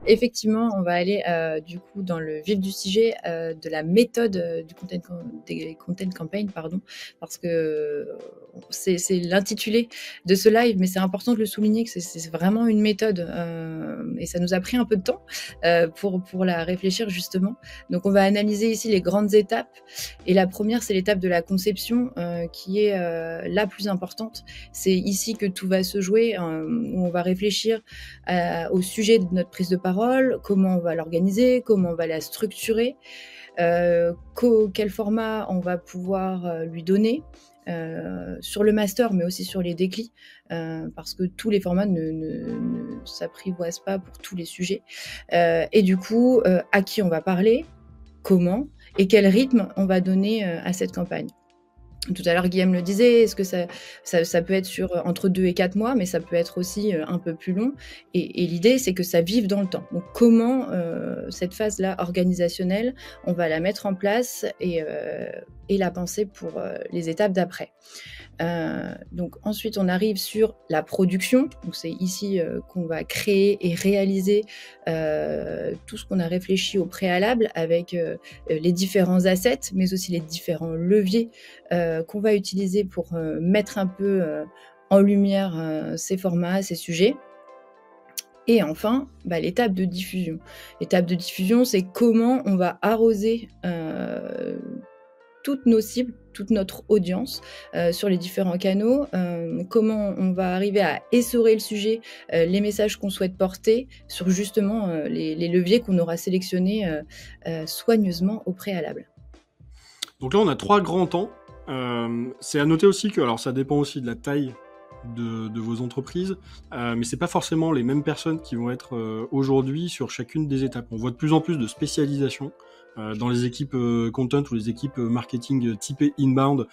effectivement, on va aller du coup dans le vif du sujet de la méthode des content campaigns, pardon, parce que c'est l'intitulé de ce live, mais c'est important de le souligner que c'est vraiment une méthode et ça nous a pris un peu de temps pour la réfléchir justement. Donc on va analyser ici les grandes étapes et la première c'est l'étape de la conception qui est la plus importante. C'est ici que tout va se jouer, où on va réfléchir au sujet de notre prise de parole, comment on va l'organiser, comment on va la structurer, quel format on va pouvoir lui donner. Sur le master, mais aussi sur les déclits, parce que tous les formats ne s'apprivoisent pas pour tous les sujets. Et du coup, à qui on va parler, comment et quel rythme on va donner à cette campagne. Tout à l'heure, Guillaume le disait, est-ce que ça peut être sur entre 2 et 4 mois, mais ça peut être aussi un peu plus long. Et l'idée, c'est que ça vive dans le temps. Donc, comment cette phase-là organisationnelle, on va la mettre en place et la penser pour les étapes d'après. Donc ensuite, on arrive sur la production. Donc c'est ici qu'on va créer et réaliser tout ce qu'on a réfléchi au préalable avec les différents assets, mais aussi les différents leviers qu'on va utiliser pour mettre un peu en lumière ces formats, ces sujets. Et enfin, l'étape de diffusion. L'étape de diffusion, c'est comment on va arroser toutes nos cibles, toute notre audience sur les différents canaux, comment on va arriver à essorer le sujet, les messages qu'on souhaite porter sur justement les leviers qu'on aura sélectionnés soigneusement au préalable. Donc là, on a 3 grands temps. C'est à noter aussi que, alors ça dépend aussi de la taille de vos entreprises, mais c'est pas forcément les mêmes personnes qui vont être aujourd'hui sur chacune des étapes. On voit de plus en plus de spécialisation dans les équipes content ou les équipes marketing typées inbound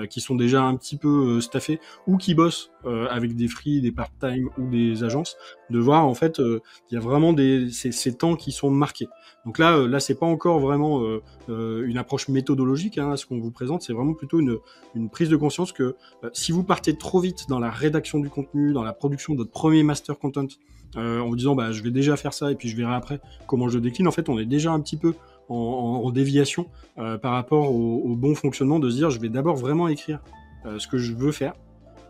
qui sont déjà un petit peu staffées ou qui bossent avec des free, des part-time ou des agences, de voir en fait il y a vraiment ces temps qui sont marqués. Donc là c'est pas encore vraiment une approche méthodologique à ce qu'on vous présente, c'est vraiment plutôt une prise de conscience que si vous partez trop vite dans la rédaction du contenu, dans la production de votre premier master content, en vous disant je vais déjà faire ça et puis je verrai après comment je décline, en fait on est déjà un petit peu en déviation par rapport au bon fonctionnement de se dire je vais d'abord vraiment écrire ce que je veux faire,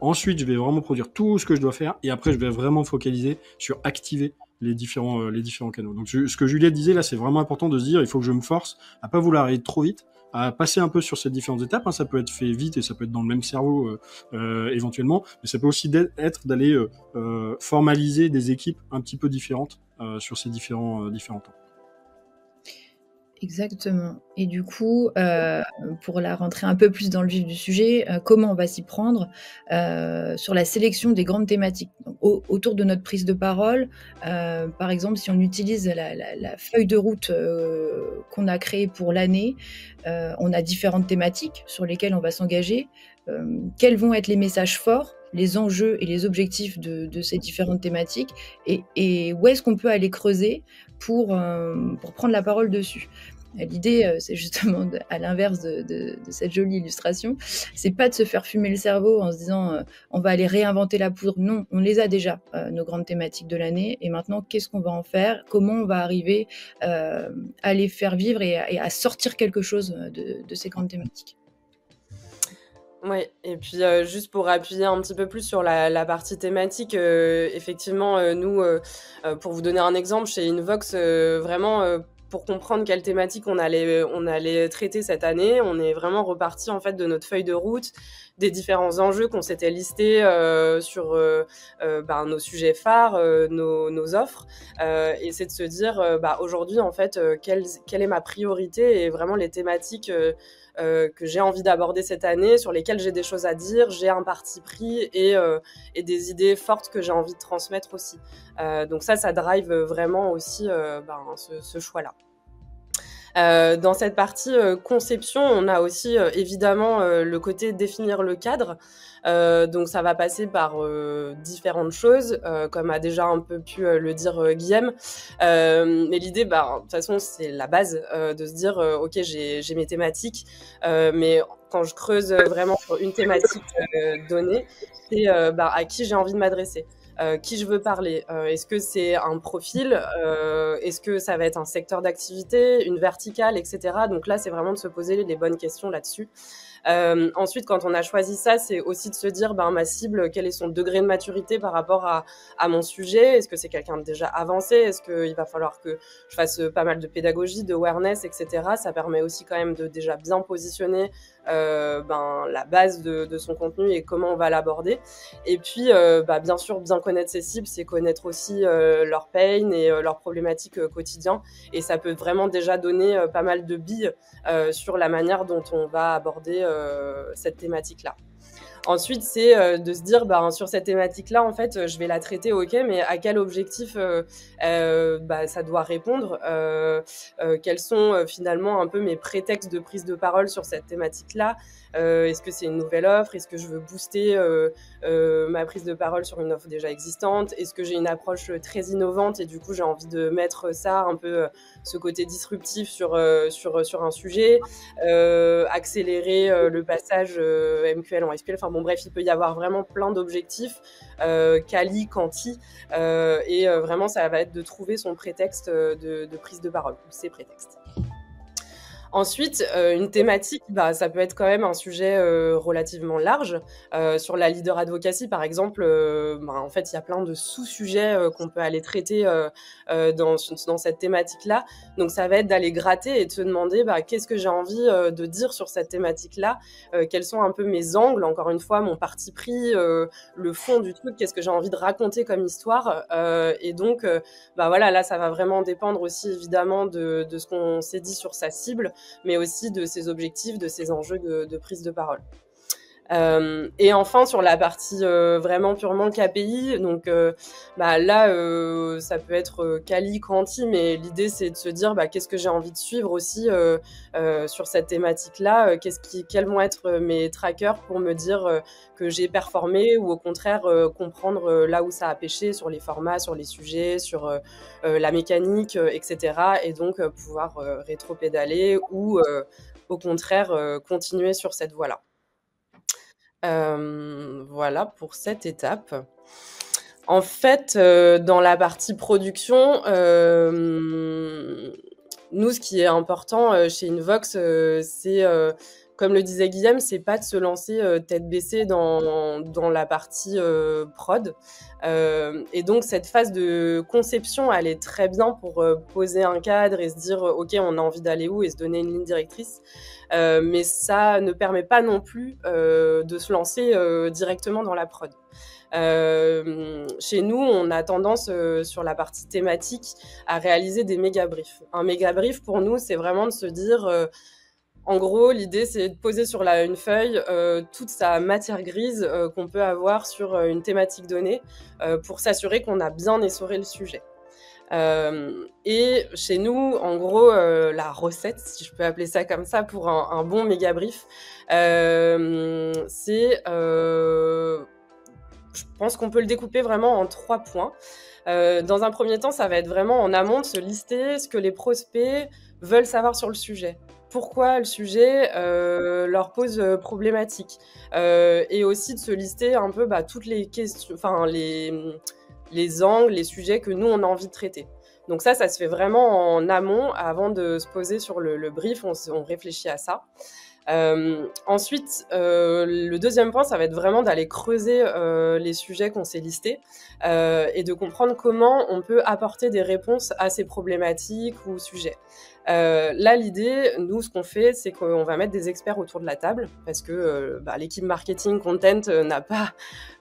ensuite je vais vraiment produire tout ce que je dois faire et après je vais vraiment focaliser sur activer les différents canaux. Donc ce que Juliette disait là, c'est vraiment important de se dire il faut que je me force à pas vouloir aller trop vite, à passer un peu sur ces différentes étapes. Ça peut être fait vite et ça peut être dans le même cerveau éventuellement, mais ça peut aussi être d'aller formaliser des équipes un petit peu différentes sur ces différents temps. Exactement. Et du coup, pour la rentrer un peu plus dans le vif du sujet, comment on va s'y prendre sur la sélection des grandes thématiques. Donc, autour de notre prise de parole, par exemple, si on utilise la feuille de route qu'on a créée pour l'année, on a différentes thématiques sur lesquelles on va s'engager. Quels vont être les messages forts, les enjeux et les objectifs de ces différentes thématiques et où est-ce qu'on peut aller creuser pour prendre la parole dessus. L'idée, c'est justement à l'inverse de cette jolie illustration, c'est pas de se faire fumer le cerveau en se disant on va aller réinventer la poudre. Non, on les a déjà, nos grandes thématiques de l'année, et maintenant qu'est-ce qu'on va en faire? Comment on va arriver à les faire vivre et à sortir quelque chose de ces grandes thématiques. Oui, et puis juste pour appuyer un petit peu plus sur la partie thématique, effectivement, nous, pour vous donner un exemple, chez Invox, vraiment, pour comprendre quelle thématique on allait traiter cette année, on est vraiment reparti en fait de notre feuille de route, des différents enjeux qu'on s'était listés sur nos sujets phares, nos offres, et c'est de se dire aujourd'hui en fait quelle est ma priorité et vraiment les thématiques que j'ai envie d'aborder cette année, sur lesquelles j'ai des choses à dire, j'ai un parti pris et des idées fortes que j'ai envie de transmettre aussi. Donc ça drive vraiment aussi ce choix-là. Dans cette partie conception, on a aussi évidemment le côté définir le cadre. Donc ça va passer par différentes choses, comme a déjà un peu pu le dire Guillaume. Mais l'idée, de toute façon, c'est la base de se dire, ok, j'ai mes thématiques, mais quand je creuse vraiment sur une thématique donnée, c'est à qui j'ai envie de m'adresser. Qui je veux parler. Est-ce que c'est un profil, est-ce que ça va être un secteur d'activité, une verticale, etc. Donc là, c'est vraiment de se poser les bonnes questions là-dessus. Ensuite, quand on a choisi ça, c'est aussi de se dire ma cible, quel est son degré de maturité par rapport à mon sujet. Est-ce que c'est quelqu'un de déjà avancé? Est-ce qu'il va falloir que je fasse pas mal de pédagogie, de awareness, etc. Ça permet aussi quand même de déjà bien positionner la base de son contenu et comment on va l'aborder. Et puis, bien sûr, bien connaître ses cibles, c'est connaître aussi leur pain et leurs problématiques quotidiennes. Et ça peut vraiment déjà donner pas mal de billes sur la manière dont on va aborder cette thématique-là. Ensuite, c'est de se dire, sur cette thématique-là, en fait, je vais la traiter, ok, mais à quel objectif ça doit répondre, quels sont finalement un peu mes prétextes de prise de parole sur cette thématique-là. Est-ce que c'est une nouvelle offre? Est-ce que je veux booster ma prise de parole sur une offre déjà existante? Est-ce que j'ai une approche très innovante et du coup j'ai envie de mettre ça un peu ce côté disruptif sur un sujet, accélérer le passage MQL en SQL. Enfin bon, bref, il peut y avoir vraiment plein d'objectifs, quali, quanti, et vraiment ça va être de trouver son prétexte de prise de parole, ou ses prétextes. Ensuite, une thématique, ça peut être quand même un sujet relativement large. Sur la leader advocacy, par exemple, en fait, il y a plein de sous-sujets qu'on peut aller traiter dans cette thématique-là. Donc, ça va être d'aller gratter et de se demander qu'est-ce que j'ai envie de dire sur cette thématique-là, quels sont un peu mes angles, encore une fois, mon parti pris, le fond du truc, qu'est-ce que j'ai envie de raconter comme histoire. Et donc, voilà, là, ça va vraiment dépendre aussi, évidemment, de ce qu'on s'est dit sur sa cible, mais aussi de ses objectifs, de ses enjeux de prise de parole. Et enfin, sur la partie vraiment purement KPI, donc là, ça peut être quali, quanti, mais l'idée, c'est de se dire qu'est-ce que j'ai envie de suivre aussi sur cette thématique-là, quels vont être mes trackers pour me dire que j'ai performé, ou au contraire comprendre là où ça a pêché sur les formats, sur les sujets, sur la mécanique, etc. Et donc pouvoir rétro-pédaler ou au contraire continuer sur cette voie-là. Voilà pour cette étape. En fait, dans la partie production, nous, ce qui est important chez Invox, c'est, comme le disait Guillaume, c'est pas de se lancer tête baissée dans la partie prod. Et donc, cette phase de conception, elle est très bien pour poser un cadre et se dire, OK, on a envie d'aller où, et se donner une ligne directrice. Mais ça ne permet pas non plus de se lancer directement dans la prod. Chez nous, on a tendance sur la partie thématique à réaliser des méga briefs. Un méga brief, pour nous, c'est vraiment de se dire, en gros, l'idée, c'est de poser sur une feuille toute sa matière grise qu'on peut avoir sur une thématique donnée pour s'assurer qu'on a bien essoré le sujet. Et chez nous, en gros, la recette, si je peux appeler ça comme ça, pour un bon méga brief, c'est... je pense qu'on peut le découper vraiment en 3 points. Dans un premier temps, ça va être vraiment en amont de se lister ce que les prospects veulent savoir sur le sujet. Pourquoi le sujet leur pose problématique. Et aussi de se lister un peu toutes les questions, enfin les angles, les sujets que nous, on a envie de traiter. Donc ça se fait vraiment en amont, avant de se poser sur le brief, on réfléchit à ça. Ensuite, le deuxième point, ça va être vraiment d'aller creuser les sujets qu'on s'est listés et de comprendre comment on peut apporter des réponses à ces problématiques ou sujets. Là, l'idée, nous, ce qu'on fait, c'est qu'on va mettre des experts autour de la table, parce que l'équipe marketing content n'a pas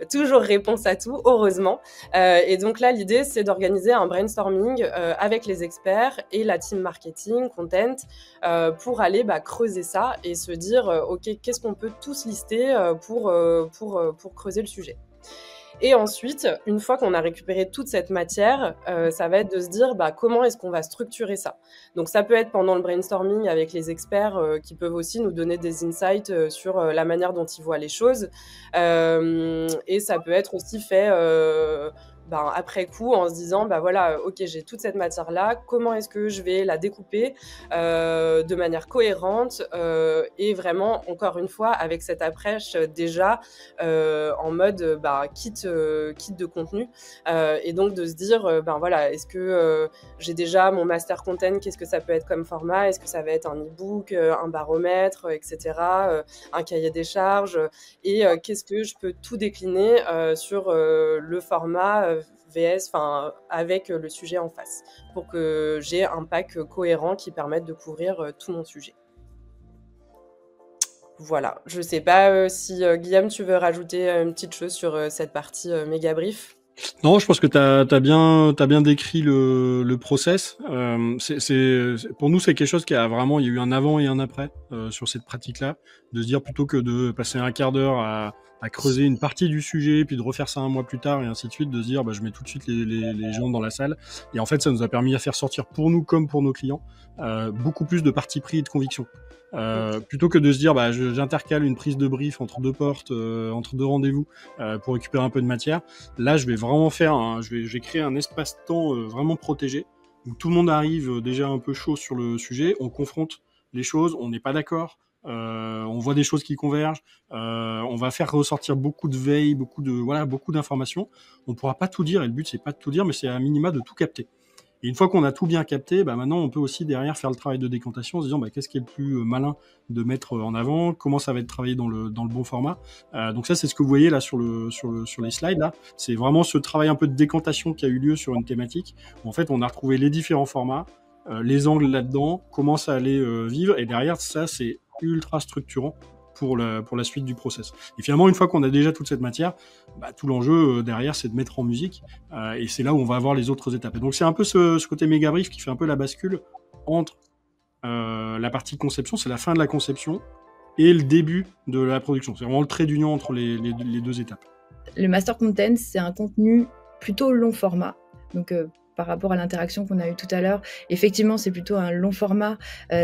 toujours réponse à tout, heureusement. Et donc là, l'idée, c'est d'organiser un brainstorming avec les experts et la team marketing content pour aller creuser ça et se dire, OK, qu'est-ce qu'on peut tous lister pour creuser le sujet. Et ensuite, une fois qu'on a récupéré toute cette matière, ça va être de se dire comment est-ce qu'on va structurer ça. Donc ça peut être pendant le brainstorming avec les experts qui peuvent aussi nous donner des insights sur la manière dont ils voient les choses. Et ça peut être aussi fait après coup en se disant voilà, ok, j'ai toute cette matière là, comment est-ce que je vais la découper de manière cohérente et vraiment encore une fois avec cette approche déjà en mode kit de contenu et donc de se dire voilà, est-ce que j'ai déjà mon master content, qu'est-ce que ça peut être comme format, est-ce que ça va être un e-book, un baromètre, etc., un cahier des charges et qu'est-ce que je peux tout décliner sur le format VS, avec le sujet en face, pour que j'ai un pack cohérent qui permette de couvrir tout mon sujet. Voilà, je sais pas si Guillaume, tu veux rajouter une petite chose sur cette partie méga brief. Non, je pense que t'as bien décrit le process. Pour nous, c'est quelque chose il y a eu un avant et un après sur cette pratique-là, de se dire plutôt que de passer un quart d'heure à creuser une partie du sujet, puis de refaire ça un mois plus tard et ainsi de suite, de se dire je mets tout de suite les gens dans la salle. Et en fait, ça nous a permis à faire sortir pour nous comme pour nos clients beaucoup plus de parti pris et de conviction. Plutôt que de se dire j'intercale une prise de brief entre deux portes, entre deux rendez-vous pour récupérer un peu de matière. Là, je vais vraiment je vais créer un espace-temps vraiment protégé où tout le monde arrive déjà un peu chaud sur le sujet, on confronte les choses, on n'est pas d'accord, on voit des choses qui convergent, on va faire ressortir beaucoup de veille, beaucoup d'informations. On pourra pas tout dire et le but c'est pas de tout dire, mais c'est à minima de tout capter. Et une fois qu'on a tout bien capté, maintenant on peut aussi derrière faire le travail de décantation en se disant qu'est-ce qui est le plus malin de mettre en avant, comment ça va être travaillé dans le bon format. Donc ça c'est ce que vous voyez là sur les slides là, c'est vraiment ce travail un peu de décantation qui a eu lieu sur une thématique où en fait on a retrouvé les différents formats, les angles là-dedans, comment ça allait vivre, et derrière ça c'est ultra structurant pour la suite du process. Et finalement, une fois qu'on a déjà toute cette matière, tout l'enjeu derrière, c'est de mettre en musique, et c'est là où on va avoir les autres étapes. Et donc c'est un peu ce côté méga brief qui fait un peu la bascule entre la partie conception, c'est la fin de la conception, et le début de la production. C'est vraiment le trait d'union entre les deux étapes. Le master content, c'est un contenu plutôt long format. Donc par rapport à l'interaction qu'on a eue tout à l'heure, effectivement, c'est plutôt un long format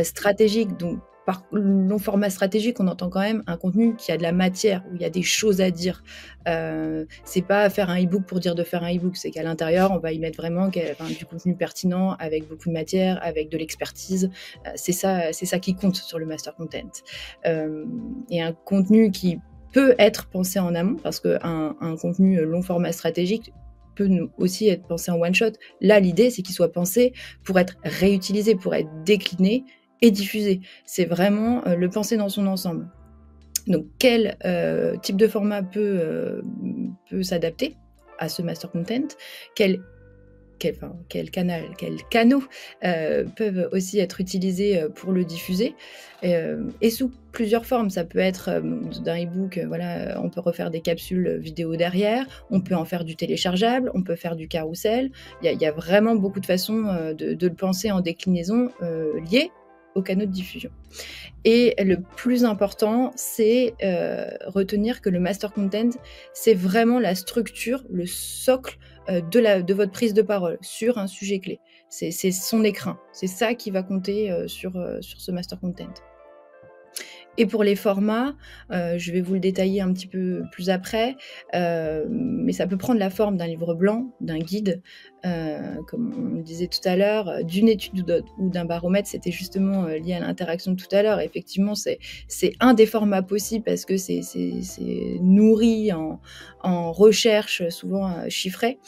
stratégique. Donc par long format stratégique, on entend quand même un contenu qui a de la matière, où il y a des choses à dire. C'est pas faire un e-book pour dire de faire un e-book, c'est qu'à l'intérieur, on va y mettre vraiment du contenu pertinent, avec beaucoup de matière, avec de l'expertise. C'est ça qui compte sur le master content. Et un contenu qui peut être pensé en amont, parce qu'un contenu long format stratégique peut aussi être pensé en one shot. Là, l'idée, c'est qu'il soit pensé pour être réutilisé, pour être décliné et diffusé. C'est vraiment le penser dans son ensemble. Donc, quel type de format peut s'adapter à ce master content, quels canaux peuvent aussi être utilisés pour le diffuser, et sous plusieurs formes. Ça peut être d'un e-book, on peut refaire des capsules vidéo derrière, on peut en faire du téléchargeable, on peut faire du carrousel. Il y a vraiment beaucoup de façons de le penser en déclinaison liées aux canaux de diffusion. Et le plus important, c'est retenir que le master content, c'est vraiment la structure, le socle de votre prise de parole sur un sujet clé. C'est son écrin. C'est ça qui va compter sur ce master content. Et pour les formats, je vais vous le détailler un petit peu plus après, mais ça peut prendre la forme d'un livre blanc, d'un guide, comme on le disait tout à l'heure, d'une étude ou d'un baromètre. C'était justement lié à l'interaction de tout à l'heure. Effectivement, c'est un des formats possibles parce que c'est nourri en recherche, souvent chiffrées.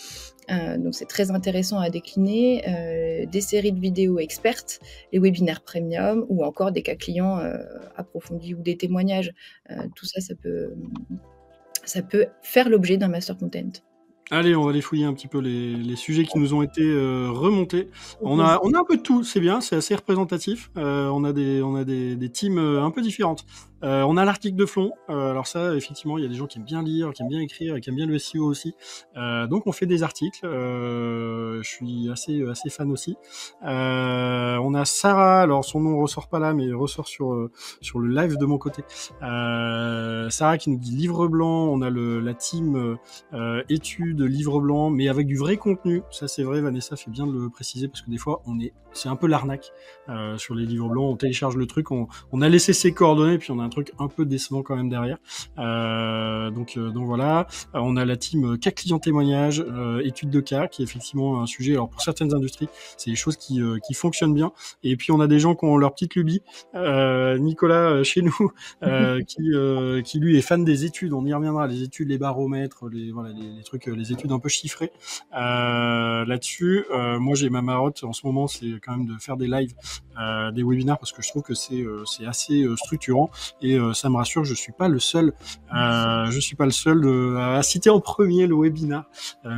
Donc c'est très intéressant à décliner, des séries de vidéos expertes, les webinaires premium ou encore des cas clients approfondis ou des témoignages. Tout ça, ça peut faire l'objet d'un master content. Allez, on va aller fouiller un petit peu les sujets qui nous ont été remontés. On a un peu de tout, c'est bien, c'est assez représentatif. On a des teams un peu différentes. On a l'article de fond. Alors ça, effectivement, il y a des gens qui aiment bien lire, qui aiment bien écrire et qui aiment bien le SEO aussi. Donc on fait des articles. Je suis assez fan aussi. On a Sarah. Alors son nom ressort pas là, mais il ressort sur le live de mon côté. Sarah qui nous dit livre blanc. On a la team études livre blanc, mais avec du vrai contenu. Ça c'est vrai. Vanessa fait bien de le préciser parce que des fois c'est un peu l'arnaque sur les livres blancs. On télécharge le truc, on a laissé ses coordonnées, puis on a un truc un peu décevant quand même derrière. Donc voilà. On a la team cas client témoignage, études de cas, qui est effectivement un sujet. Alors pour certaines industries, c'est des choses qui fonctionnent bien. Et puis on a des gens qui ont leur petite lubie. Nicolas chez nous, qui lui est fan des études. On y reviendra. Les études, les baromètres, les trucs, les études un peu chiffrées. Là-dessus, moi j'ai ma marotte en ce moment, c'est quand même de faire des lives, des webinaires, parce que je trouve que c'est assez structurant et ça me rassure. Je suis pas le seul à citer en premier le webinar.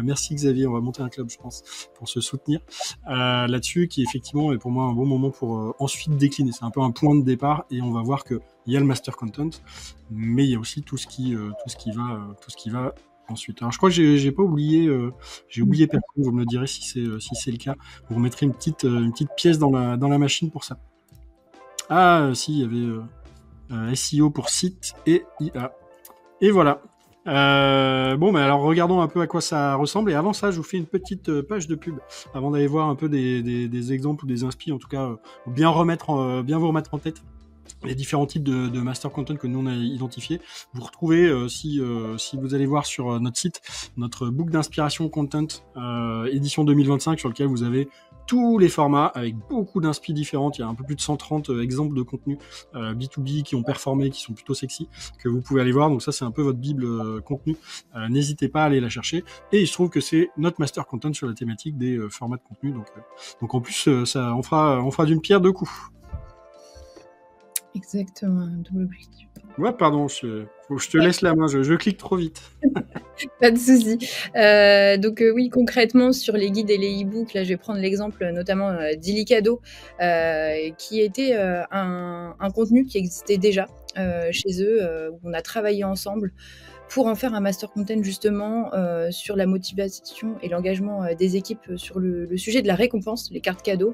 Merci Xavier, on va monter un club je pense pour se soutenir là-dessus, qui effectivement est pour moi un bon moment pour ensuite décliner. C'est un peu un point de départ et on va voir que il y a le master content, mais il y a aussi tout ce qui va ensuite. Alors je crois que j'ai pas oublié, j'ai oublié personne. Vous me le direz si c'est le cas. Vous remettrez une petite pièce dans la machine pour ça. Ah si, il y avait SEO pour site et IA. Et voilà. Bon, mais alors regardons un peu à quoi ça ressemble. Et avant ça, je vous fais une petite page de pub avant d'aller voir un peu des exemples ou des inspi, en tout cas, bien vous remettre en tête les différents types de master content que nous on a identifiés. Vous retrouvez, si vous allez voir sur notre site, notre book d'inspiration content édition 2025, sur lequel vous avez tous les formats avec beaucoup d'inspi différentes. Il y a un peu plus de 130 exemples de contenus B2B qui ont performé, qui sont plutôt sexy, que vous pouvez aller voir. Donc ça, c'est un peu votre bible contenu. N'hésitez pas à aller la chercher. Et il se trouve que c'est notre master content sur la thématique des formats de contenu. Donc en plus, ça, on fera d'une pierre deux coups. Exactement, un double objectif. Ouais, pardon, je te laisse la main, je clique trop vite. Pas de souci. Donc oui, concrètement, sur les guides et les e-books, là, je vais prendre l'exemple notamment d'Illicado, qui était un contenu qui existait déjà chez eux, où on a travaillé ensemble pour en faire un master content justement sur la motivation et l'engagement des équipes sur le sujet de la récompense, les cartes cadeaux,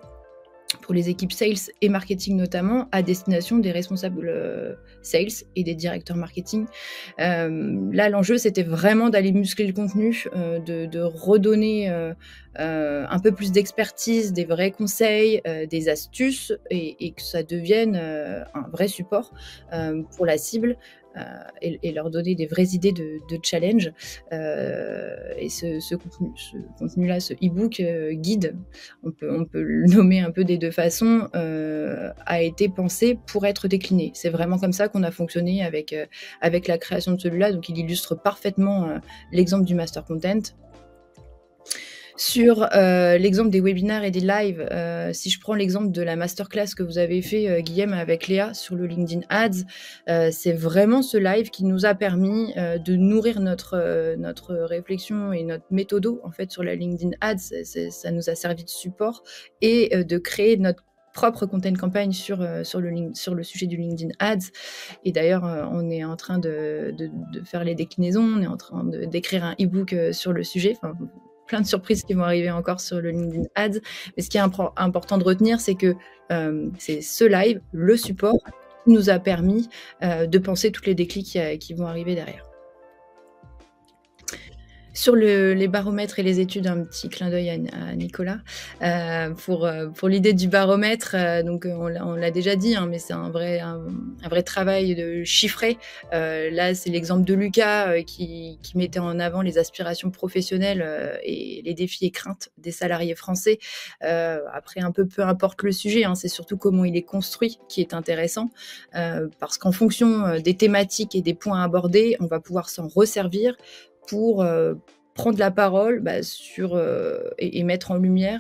pour les équipes sales et marketing notamment, à destination des responsables sales et des directeurs marketing. Là, l'enjeu, c'était vraiment d'aller muscler le contenu, de redonner un peu plus d'expertise, des vrais conseils, des astuces, et que ça devienne un vrai support pour la cible. Et leur donner des vraies idées de challenge. Et ce contenu-là, ce e-book guide, on peut le nommer un peu des deux façons, a été pensé pour être décliné. C'est vraiment comme ça qu'on a fonctionné avec la création de celui-là. Donc il illustre parfaitement l'exemple du master content. Sur l'exemple des webinaires et des lives, si je prends l'exemple de la masterclass que vous avez fait, Guillaume, avec Léa sur le LinkedIn Ads, c'est vraiment ce live qui nous a permis de nourrir notre réflexion et notre méthodo en fait sur la LinkedIn Ads. Ça nous a servi de support et de créer notre propre content campagne sur le sujet du LinkedIn Ads. Et d'ailleurs, on est en train de faire les déclinaisons, on est en train d'écrire un e-book sur le sujet. Enfin, plein de surprises qui vont arriver encore sur le LinkedIn Ads. Mais ce qui est important de retenir, c'est que c'est ce live, le support, qui nous a permis de penser toutes les déclics qui vont arriver derrière. Sur les baromètres et les études, un petit clin d'œil à Nicolas. Pour l'idée du baromètre, donc on l'a déjà dit, hein, mais c'est un vrai travail de chiffré. Là, c'est l'exemple de Lucas qui mettait en avant les aspirations professionnelles et les défis et craintes des salariés français. Après, peu importe le sujet, hein, c'est surtout comment il est construit qui est intéressant, parce qu'en fonction des thématiques et des points abordés, on va pouvoir s'en resservir pour prendre la parole sur et mettre en lumière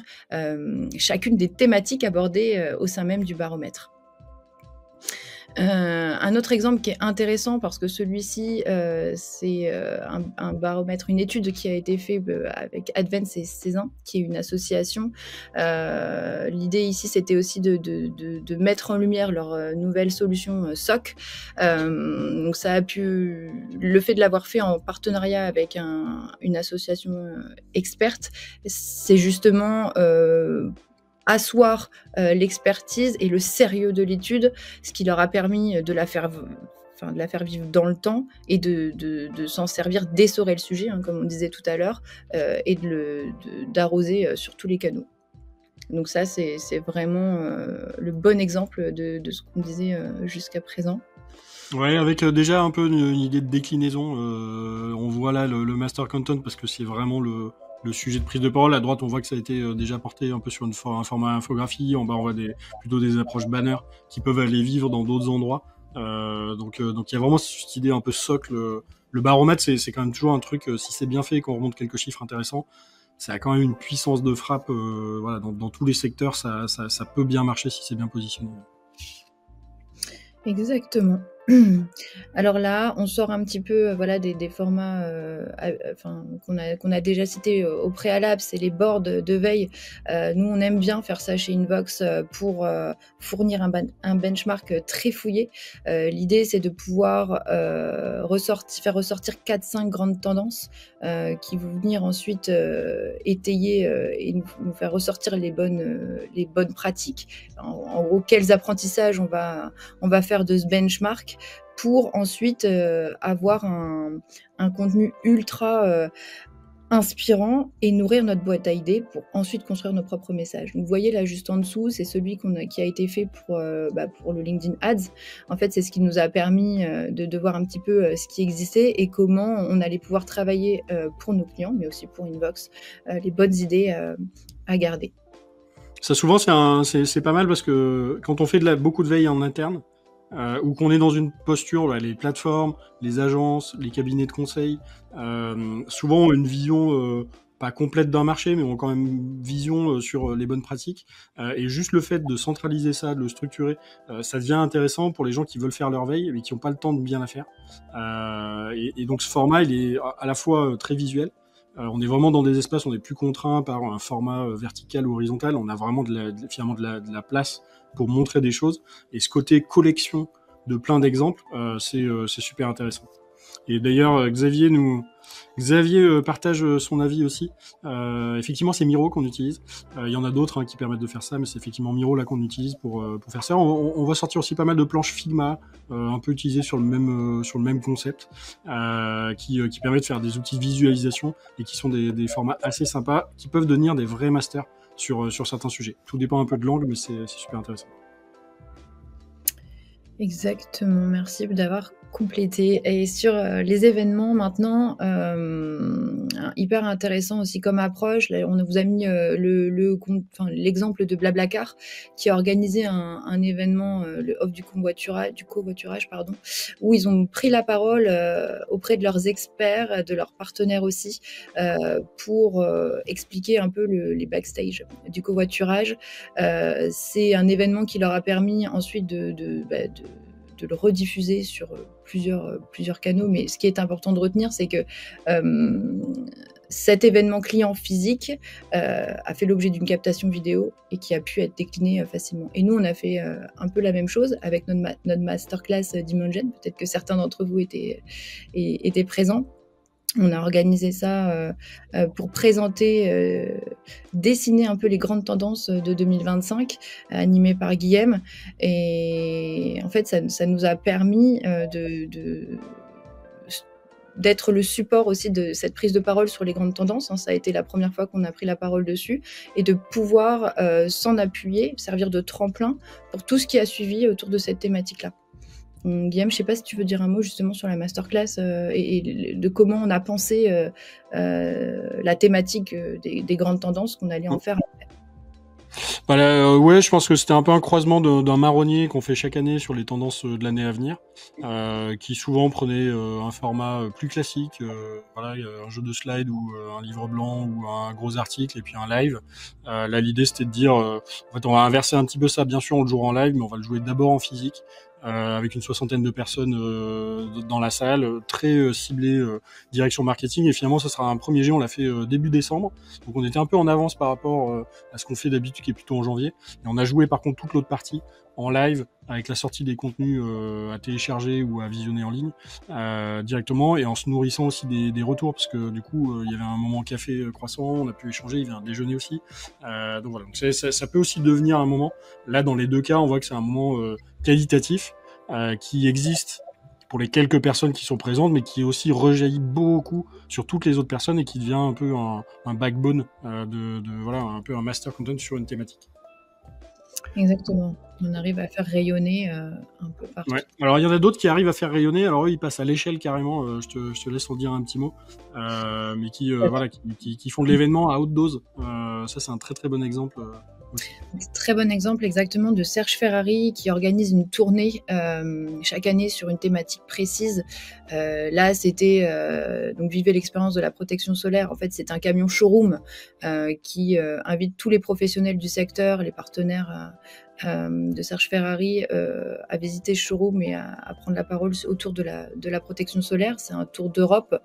chacune des thématiques abordées au sein même du baromètre. Un autre exemple qui est intéressant parce que celui-ci, c'est un baromètre, une étude qui a été faite avec Advance et Cézanne, qui est une association. L'idée ici, c'était aussi de mettre en lumière leur nouvelle solution SOC. Donc ça a pu, le fait de l'avoir fait en partenariat avec une association experte, c'est justement asseoir l'expertise et le sérieux de l'étude, ce qui leur a permis de la faire vivre dans le temps et de s'en servir, d'essorer le sujet, hein, comme on disait tout à l'heure, et d'arroser sur tous les canaux. Donc ça, c'est vraiment le bon exemple de ce qu'on disait jusqu'à présent. Ouais, avec déjà un peu une idée de déclinaison. On voit là le master content parce que c'est vraiment le sujet de prise de parole. À droite, on voit que ça a été déjà porté un peu sur un format infographie. En bas, on voit plutôt des approches banner qui peuvent aller vivre dans d'autres endroits. Donc il y a vraiment cette idée un peu socle. Le baromètre, c'est quand même toujours un truc, si c'est bien fait et qu'on remonte quelques chiffres intéressants, ça a quand même une puissance de frappe. Voilà, dans tous les secteurs, ça peut bien marcher si c'est bien positionné. Exactement. Alors là, on sort un petit peu voilà, des formats qu'on a déjà cités au préalable, c'est les boards de veille. Nous, on aime bien faire ça chez Invox pour fournir un benchmark très fouillé. L'idée, c'est de pouvoir faire ressortir 4-5 grandes tendances qui vont venir ensuite étayer et nous faire ressortir les bonnes pratiques. En gros, quels apprentissages on va faire de ce benchmark pour ensuite avoir un contenu ultra inspirant et nourrir notre boîte à idées pour ensuite construire nos propres messages. Donc, vous voyez là juste en dessous, c'est celui qui a été fait pour le LinkedIn Ads. En fait, c'est ce qui nous a permis de voir un petit peu ce qui existait et comment on allait pouvoir travailler pour nos clients, mais aussi pour Invox, les bonnes idées à garder. Ça, souvent, c'est pas mal parce que quand on fait beaucoup de veille en interne, ou qu'on est dans une posture, les plateformes, les agences, les cabinets de conseil, souvent ont une vision pas complète d'un marché, mais ont quand même une vision sur les bonnes pratiques. Et juste le fait de centraliser ça, de le structurer, ça devient intéressant pour les gens qui veulent faire leur veille, mais qui n'ont pas le temps de bien la faire. Et donc ce format, il est à la fois très visuel. On est vraiment dans des espaces où on n'est plus contraint par un format vertical ou horizontal. On a vraiment finalement de la place pour montrer des choses. Et ce côté collection de plein d'exemples, c'est super intéressant. Et d'ailleurs, Xavier partage son avis aussi. Effectivement, c'est Miro qu'on utilise. Il y en a d'autres qui permettent de faire ça, mais c'est effectivement Miro là qu'on utilise pour faire ça. On va sortir aussi pas mal de planches Figma, un peu utilisées sur le même concept, qui permet de faire des outils de visualisation et qui sont des formats assez sympas, qui peuvent devenir des vrais masters sur certains sujets. Tout dépend un peu de l'angle, mais c'est super intéressant. Exactement, merci d'avoir complété. Et sur les événements maintenant, hyper intéressant aussi comme approche. Là, on vous a mis l'exemple de Blablacar qui a organisé un événement, le off du covoiturage, où ils ont pris la parole auprès de leurs experts, de leurs partenaires aussi, pour expliquer un peu les backstage du covoiturage. C'est un événement qui leur a permis ensuite de le rediffuser sur plusieurs canaux, mais ce qui est important de retenir, c'est que cet événement client physique a fait l'objet d'une captation vidéo et qui a pu être décliné facilement. Et nous, on a fait un peu la même chose avec notre masterclass d'Imogen. Peut-être que certains d'entre vous étaient présents. On a organisé ça pour présenter, dessiner un peu les grandes tendances de 2025, animé par Guillaume. Et en fait, ça nous a permis d'être le support aussi de cette prise de parole sur les grandes tendances. Ça a été la première fois qu'on a pris la parole dessus et de pouvoir s'en appuyer, servir de tremplin pour tout ce qui a suivi autour de cette thématique-là. Guillaume, je ne sais pas si tu veux dire un mot justement sur la masterclass et de comment on a pensé la thématique des grandes tendances qu'on allait en faire. Ouais, je pense que c'était un peu un croisement d'un marronnier qu'on fait chaque année sur les tendances de l'année à venir, qui souvent prenait un format plus classique, un jeu de slide ou un livre blanc ou un gros article et puis un live. Là, l'idée c'était de dire, en fait, on va inverser un petit peu ça. Bien sûr, on le jouera en live, mais on va le jouer d'abord en physique. avec une 60aine de personnes dans la salle, très ciblé direction marketing. Et finalement, ça sera un premier jet. On l'a fait début décembre, donc on était un peu en avance par rapport à ce qu'on fait d'habitude, qui est plutôt en janvier. Et on a joué par contre toute l'autre partie en live, avec la sortie des contenus à télécharger ou à visionner en ligne directement, et en se nourrissant aussi des retours, parce que du coup il y avait un moment café croissant, on a pu échanger, il y avait un déjeuner aussi, donc voilà, donc ça peut aussi devenir un moment, là dans les deux cas on voit que c'est un moment qualitatif qui existe pour les quelques personnes qui sont présentes, mais qui aussi rejaillit beaucoup sur toutes les autres personnes, et qui devient un peu un backbone voilà, un peu un master content sur une thématique. Exactement. On arrive à faire rayonner un peu partout. Ouais. Alors il y en a d'autres qui arrivent à faire rayonner. Alors eux, ils passent à l'échelle carrément. Je te laisse en dire un petit mot. Mais voilà, qui font de l'événement à haute dose. Ça, c'est un très très bon exemple. Très bon exemple exactement de Serge Ferrari, qui organise une tournée chaque année sur une thématique précise. Là, c'était donc vivez l'expérience de la protection solaire. En fait, c'est un camion showroom qui invite tous les professionnels du secteur, les partenaires de Serge Ferrari à visiter ce showroom et à prendre la parole autour de la protection solaire. C'est un tour d'Europe.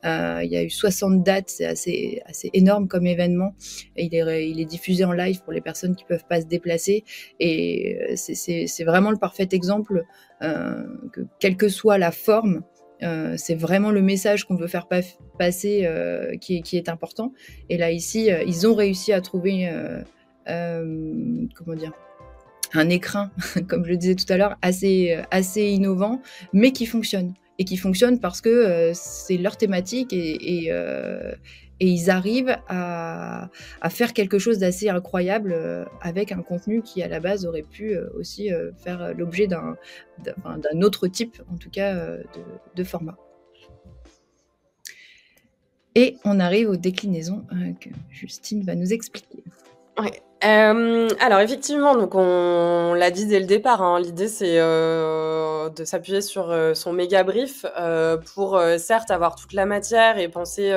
Il y a eu 60 dates, c'est assez énorme comme événement. Et il est diffusé en live pour les personnes qui ne peuvent pas se déplacer. Et c'est vraiment le parfait exemple que, quelle que soit la forme, c'est vraiment le message qu'on veut faire passer qui est important. Et là, ici, ils ont réussi à trouver comment dire, un écrin, comme je le disais tout à l'heure, assez innovant, mais qui fonctionne. Et qui fonctionne parce que c'est leur thématique et ils arrivent à faire quelque chose d'assez incroyable avec un contenu qui, à la base, aurait pu aussi faire l'objet d'un autre type, en tout cas, de format. Et on arrive aux déclinaisons que Justine va nous expliquer. Ouais. Alors effectivement, donc on l'a dit dès le départ, hein, l'idée c'est de s'appuyer sur son méga brief pour certes avoir toute la matière et penser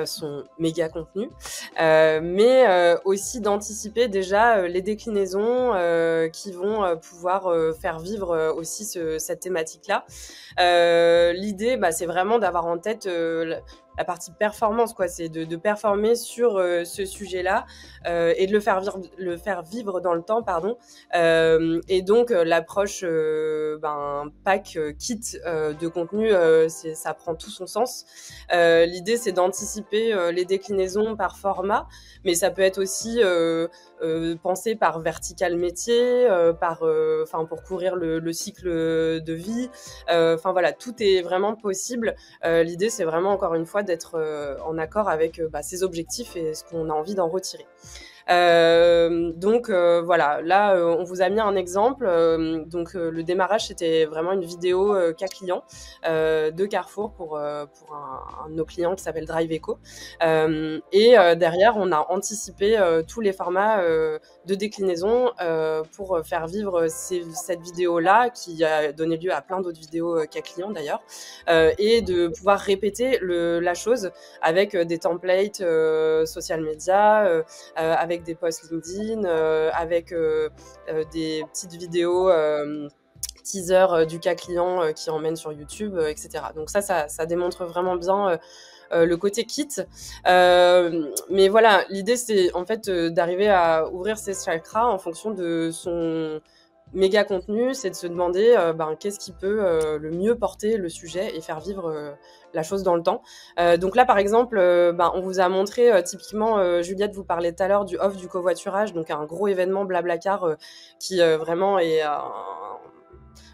son méga contenu, mais aussi d'anticiper déjà les déclinaisons qui vont pouvoir faire vivre aussi cette thématique-là. L'idée, c'est vraiment d'avoir en tête la partie performance, quoi. C'est de performer sur ce sujet-là et de le faire vivre dans le temps, pardon. Et donc l'approche pack kit de contenu, ça prend tout son sens. L'idée, c'est d'anticiper les déclinaisons par format, mais ça peut être aussi pensé par vertical métier, pour couvrir le cycle de vie. Voilà, tout est vraiment possible. L'idée, c'est vraiment, encore une fois, d'être en accord avec ses objectifs et ce qu'on a envie d'en retirer. Donc voilà, là on vous a mis un exemple. Le démarrage, c'était vraiment une vidéo cas client de Carrefour pour un de nos clients qui s'appelle Drive Eco. Et derrière, on a anticipé tous les formats de déclinaison pour faire vivre cette vidéo-là, qui a donné lieu à plein d'autres vidéos cas clients d'ailleurs, et de pouvoir répéter la chose avec des templates social media, avec des posts LinkedIn, avec des petites vidéos teaser du cas client qui emmène sur YouTube, etc. Donc ça démontre vraiment bien le côté kit. Mais voilà, l'idée, c'est en fait d'arriver à ouvrir ses chakras en fonction de son méga contenu. C'est de se demander qu'est-ce qui peut le mieux porter le sujet et faire vivre la chose dans le temps. Donc là, par exemple, on vous a montré typiquement, Juliette vous parlait tout à l'heure du off du covoiturage, donc un gros événement Blablacar qui vraiment est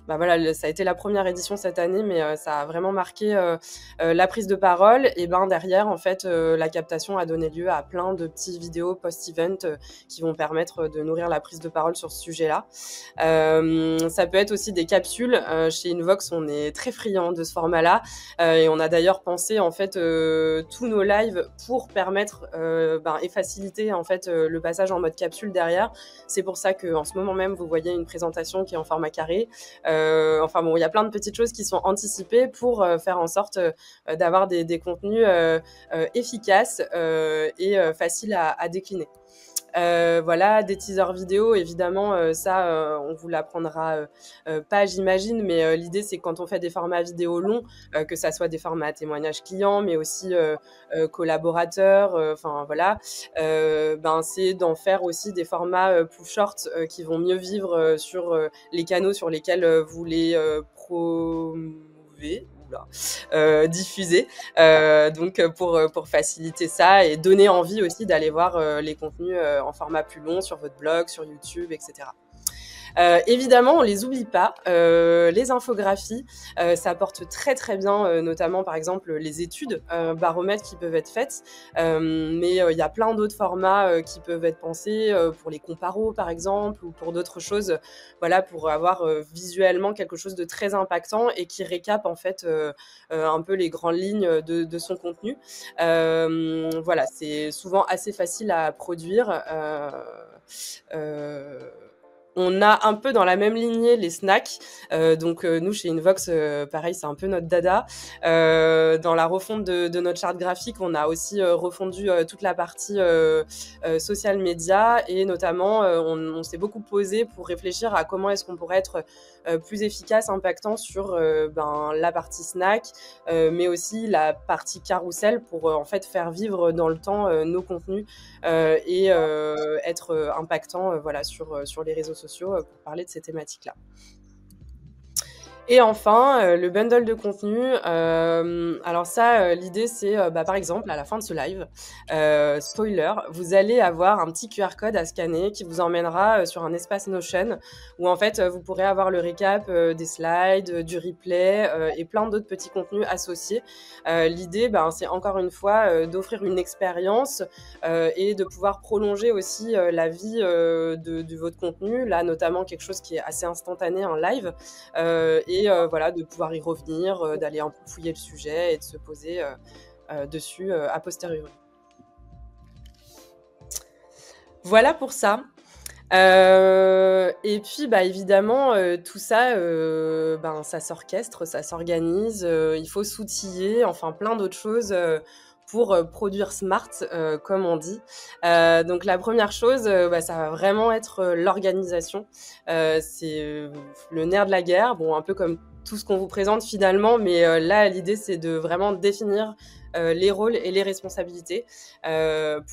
ça a été la première édition cette année, mais ça a vraiment marqué la prise de parole. Et derrière, en fait, la captation a donné lieu à plein de petites vidéos post-event qui vont permettre de nourrir la prise de parole sur ce sujet-là. Ça peut être aussi des capsules. Chez Invox, on est très friand de ce format-là, et on a d'ailleurs pensé en fait tous nos lives pour permettre et faciliter en fait le passage en mode capsule derrière. C'est pour ça qu'en ce moment même, vous voyez une présentation qui est en format carré. Il y a plein de petites choses qui sont anticipées pour faire en sorte d'avoir des contenus efficaces et faciles à décliner. Voilà, des teasers vidéo, évidemment, ça, on vous l'apprendra pas, j'imagine, mais l'idée, c'est que quand on fait des formats vidéo longs, que ça soit des formats témoignages clients, mais aussi collaborateurs, enfin voilà, c'est d'en faire aussi des formats plus short qui vont mieux vivre sur les canaux sur lesquels vous les promouvez. Diffuser, donc pour faciliter ça et donner envie aussi d'aller voir les contenus en format plus long sur votre blog, sur YouTube, etc. Évidemment, on les oublie pas, les infographies, ça porte très très bien, notamment par exemple les études baromètres qui peuvent être faites, mais il y a plein d'autres formats qui peuvent être pensés pour les comparos par exemple ou pour d'autres choses, voilà, pour avoir visuellement quelque chose de très impactant et qui récape en fait un peu les grandes lignes de son contenu. Voilà, c'est souvent assez facile à produire. On a un peu dans la même lignée les snacks. Donc nous, chez Invox, pareil, c'est un peu notre dada. Dans la refonte de notre charte graphique, on a aussi refondu toute la partie social media et notamment, on s'est beaucoup posé pour réfléchir à comment est-ce qu'on pourrait être plus efficace, impactant sur la partie snack, mais aussi la partie carrousel pour en fait faire vivre dans le temps nos contenus et être impactant voilà, sur les réseaux sociaux pour parler de ces thématiques-là. Et enfin, le bundle de contenu. Alors ça, l'idée, c'est, par exemple, à la fin de ce live, spoiler, vous allez avoir un petit QR code à scanner qui vous emmènera sur un espace Notion où, en fait, vous pourrez avoir le récap des slides, du replay et plein d'autres petits contenus associés. L'idée, c'est encore une fois d'offrir une expérience et de pouvoir prolonger aussi la vie de votre contenu, là, notamment quelque chose qui est assez instantané en live. Et voilà, de pouvoir y revenir, d'aller un peu fouiller le sujet et de se poser dessus a posteriori. Voilà pour ça. Et puis évidemment tout ça ça s'orchestre, ça s'organise, il faut s'outiller, enfin plein d'autres choses pour produire smart, comme on dit. Donc la première chose, ça va vraiment être l'organisation. C'est le nerf de la guerre, bon, un peu comme tout ce qu'on vous présente finalement, mais là, l'idée, c'est de vraiment définir les rôles et les responsabilités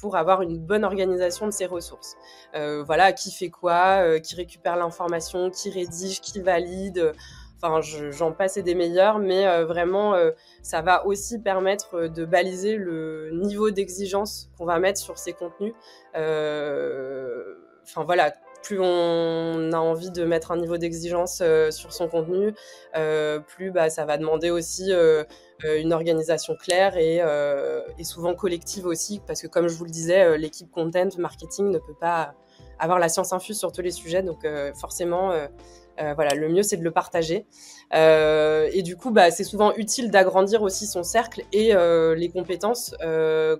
pour avoir une bonne organisation de ses ressources. Voilà, qui fait quoi, qui récupère l'information, qui rédige, qui valide. Enfin, j'en passe et des meilleurs, mais vraiment, ça va aussi permettre de baliser le niveau d'exigence qu'on va mettre sur ces contenus. Enfin voilà, plus on a envie de mettre un niveau d'exigence sur son contenu, plus ça va demander aussi une organisation claire et souvent collective aussi, parce que comme je vous le disais, l'équipe content marketing ne peut pas avoir la science infuse sur tous les sujets, donc forcément... voilà, le mieux c'est de le partager et du coup c'est souvent utile d'agrandir aussi son cercle et les compétences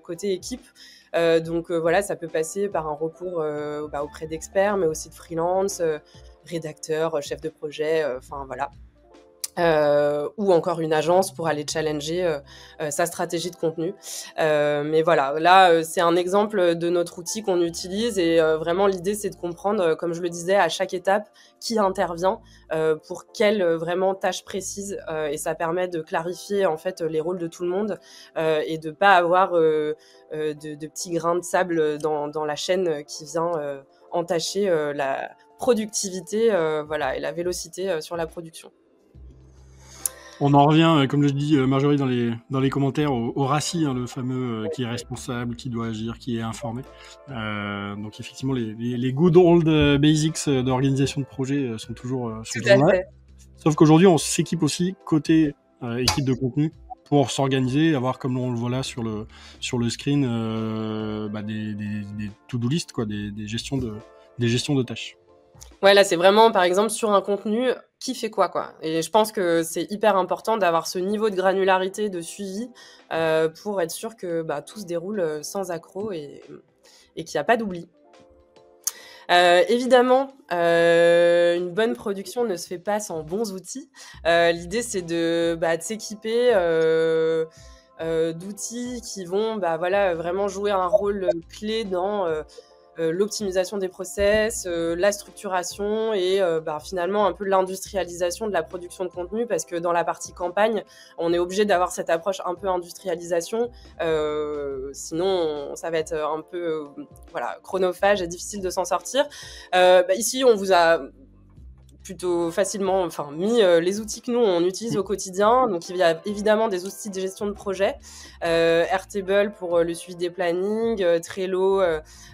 côté équipe. Donc voilà, ça peut passer par un recours auprès d'experts, mais aussi de freelance, rédacteurs, chefs de projet, enfin voilà. Ou encore une agence pour aller challenger sa stratégie de contenu. Mais voilà, là, c'est un exemple de notre outil qu'on utilise et vraiment l'idée, c'est de comprendre, comme je le disais, à chaque étape, qui intervient pour quelle vraiment tâche précise et ça permet de clarifier en fait les rôles de tout le monde et de pas avoir de petits grains de sable dans la chaîne qui vient entacher la productivité voilà, et la vélocité sur la production. On en revient, comme je dis, Marjorie, dans les commentaires, au RACI, le fameux qui est responsable, qui doit agir, qui est informé. Donc effectivement, les good old basics d'organisation de projet sont toujours là. Sauf qu'aujourd'hui, on s'équipe aussi côté équipe de contenu pour s'organiser, avoir, comme on le voit là sur le screen, des to-do list, quoi, des gestions de tâches. Ouais, là, c'est vraiment, par exemple, sur un contenu, qui fait quoi. Et je pense que c'est hyper important d'avoir ce niveau de granularité, de suivi, pour être sûr que tout se déroule sans accroc et qu'il n'y a pas d'oubli. Évidemment, une bonne production ne se fait pas sans bons outils. L'idée, c'est de s'équiper d'outils qui vont vraiment jouer un rôle clé dans l'optimisation des process, la structuration et finalement un peu l'industrialisation de la production de contenu, parce que dans la partie campagne, on est obligé d'avoir cette approche un peu industrialisation, sinon ça va être un peu chronophage et difficile de s'en sortir. Ici, on vous a plutôt facilement mis les outils que nous on utilise au quotidien. Donc il y a évidemment des outils de gestion de projet, Airtable pour le suivi des plannings, Trello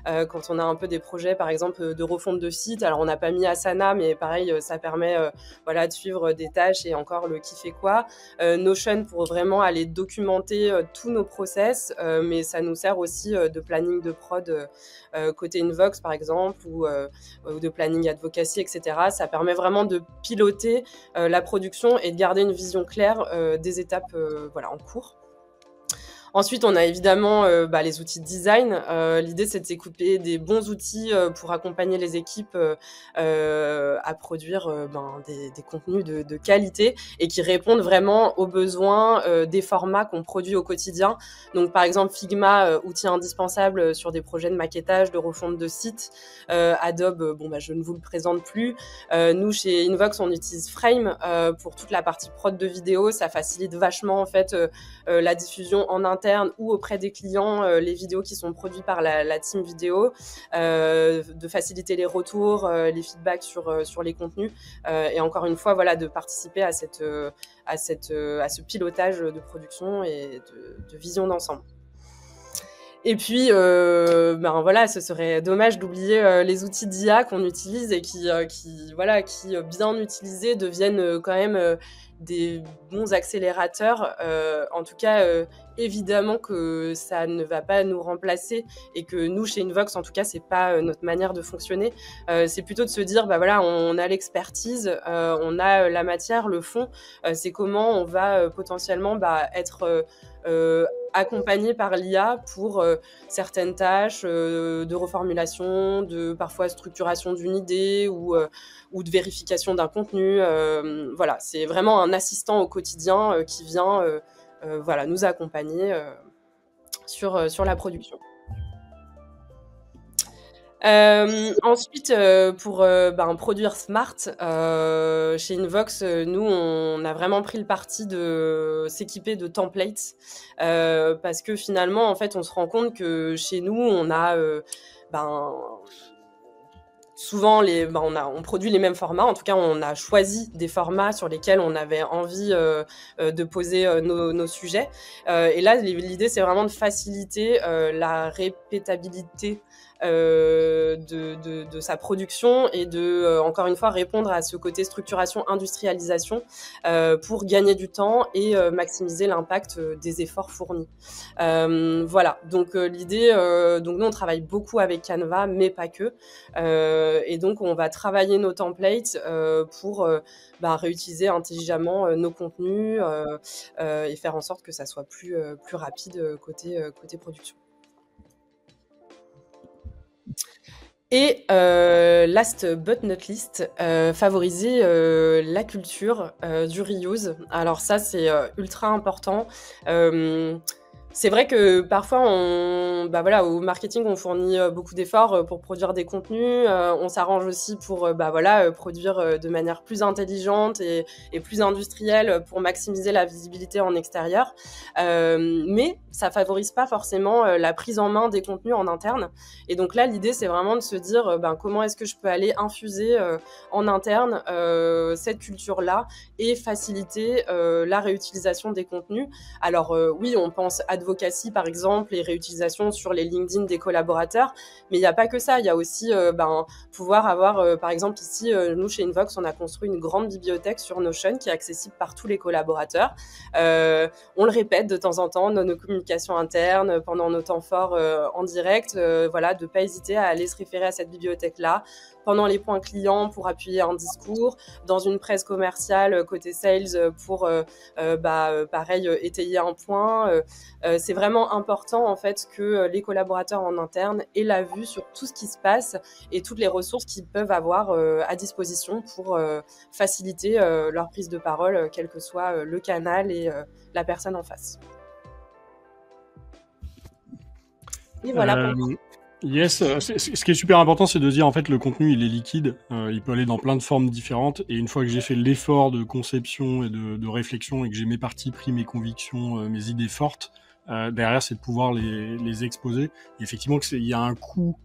quand on a un peu des projets par exemple de refonte de site. Alors on n'a pas mis Asana, mais pareil ça permet de suivre des tâches et encore le qui fait quoi. Notion pour vraiment aller documenter tous nos process, mais ça nous sert aussi de planning de prod côté Invox par exemple, ou de planning advocacy, etc. Ça permet vraiment de piloter la production et de garder une vision claire des étapes en cours. Ensuite, on a évidemment les outils de design. L'idée, c'est de s'équiper des bons outils pour accompagner les équipes à produire des contenus de qualité et qui répondent vraiment aux besoins des formats qu'on produit au quotidien. Donc, par exemple, Figma, outil indispensable sur des projets de maquettage, de refonte de sites. Adobe, je ne vous le présente plus. Nous, chez Invox, on utilise Frame pour toute la partie prod de vidéo. Ça facilite vachement, en fait, la diffusion en interne ou auprès des clients, les vidéos qui sont produites par la team vidéo, de faciliter les retours, les feedbacks sur les contenus, et encore une fois, de participer à ce pilotage de production et de vision d'ensemble. Et puis, ce serait dommage d'oublier les outils d'IA qu'on utilise et qui bien utilisés, deviennent quand même des bons accélérateurs. En tout cas, évidemment que ça ne va pas nous remplacer et que nous, chez Invox, en tout cas, c'est pas notre manière de fonctionner. C'est plutôt de se dire, on a l'expertise, on a la matière, le fond. C'est comment on va potentiellement être accompagné par l'IA pour certaines tâches de reformulation, de parfois structuration d'une idée ou de vérification d'un contenu. C'est vraiment un assistant au quotidien qui vient nous accompagner sur la production. Ensuite, pour produire smart, chez Invox, nous, on a vraiment pris le parti de s'équiper de templates, parce que finalement, en fait, on se rend compte que chez nous, on a souvent on produit les mêmes formats. En tout cas, on a choisi des formats sur lesquels on avait envie de poser nos sujets. Et là, l'idée, c'est vraiment de faciliter la répétabilité de sa production et de encore une fois répondre à ce côté structuration, industrialisation, pour gagner du temps et maximiser l'impact des efforts fournis. Donc l'idée, donc nous on travaille beaucoup avec Canva, mais pas que, et donc on va travailler nos templates pour réutiliser intelligemment nos contenus et faire en sorte que ça soit plus rapide côté production. Et last but not least, favoriser la culture du reuse. Alors ça, c'est ultra important. C'est vrai que parfois, au marketing, on fournit beaucoup d'efforts pour produire des contenus. On s'arrange aussi pour produire de manière plus intelligente et plus industrielle pour maximiser la visibilité en extérieur. Mais ça favorise pas forcément la prise en main des contenus en interne. Et donc là, l'idée, c'est vraiment de se dire comment est-ce que je peux aller infuser en interne cette culture-là et faciliter la réutilisation des contenus. Alors oui, on pense advocacy par exemple et réutilisation sur les LinkedIn des collaborateurs, mais il n'y a pas que ça. Il y a aussi pouvoir avoir par exemple ici, nous chez Invox, on a construit une grande bibliothèque sur Notion qui est accessible par tous les collaborateurs. On le répète de temps en temps dans nos communications internes, pendant nos temps forts en direct, de ne pas hésiter à aller se référer à cette bibliothèque-là pendant les points clients pour appuyer un discours, dans une presse commerciale côté sales pour pareil étayer un point. C'est vraiment important en fait que les collaborateurs en interne aient la vue sur tout ce qui se passe et toutes les ressources qu'ils peuvent avoir à disposition pour faciliter leur prise de parole, quel que soit le canal et la personne en face. Et voilà. Yes, ce qui est super important, c'est de dire en fait le contenu il est liquide, il peut aller dans plein de formes différentes, et une fois que j'ai fait l'effort de conception et de réflexion et que j'ai mes partis pris, mes convictions, mes idées fortes, derrière c'est de pouvoir les exposer. Et effectivement il y a un coût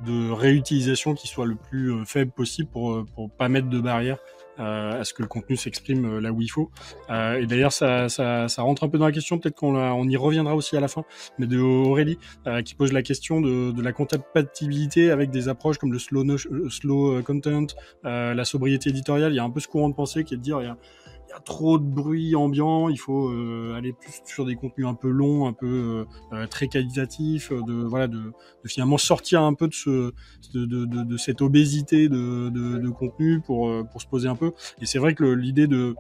de réutilisation qui soit le plus faible possible pour pas mettre de barrière à ce que le contenu s'exprime là où il faut. Et d'ailleurs, ça rentre un peu dans la question, peut-être on y reviendra aussi à la fin, mais de Aurélie, qui pose la question de la compatibilité avec des approches comme le slow content, la sobriété éditoriale. Il y a un peu ce courant de pensée qui est de dire, il y a trop de bruit ambiant, il faut aller plus sur des contenus un peu longs, un peu très qualitatifs, de finalement sortir un peu de cette obésité de contenu pour se poser un peu. Et c'est vrai que l'idée de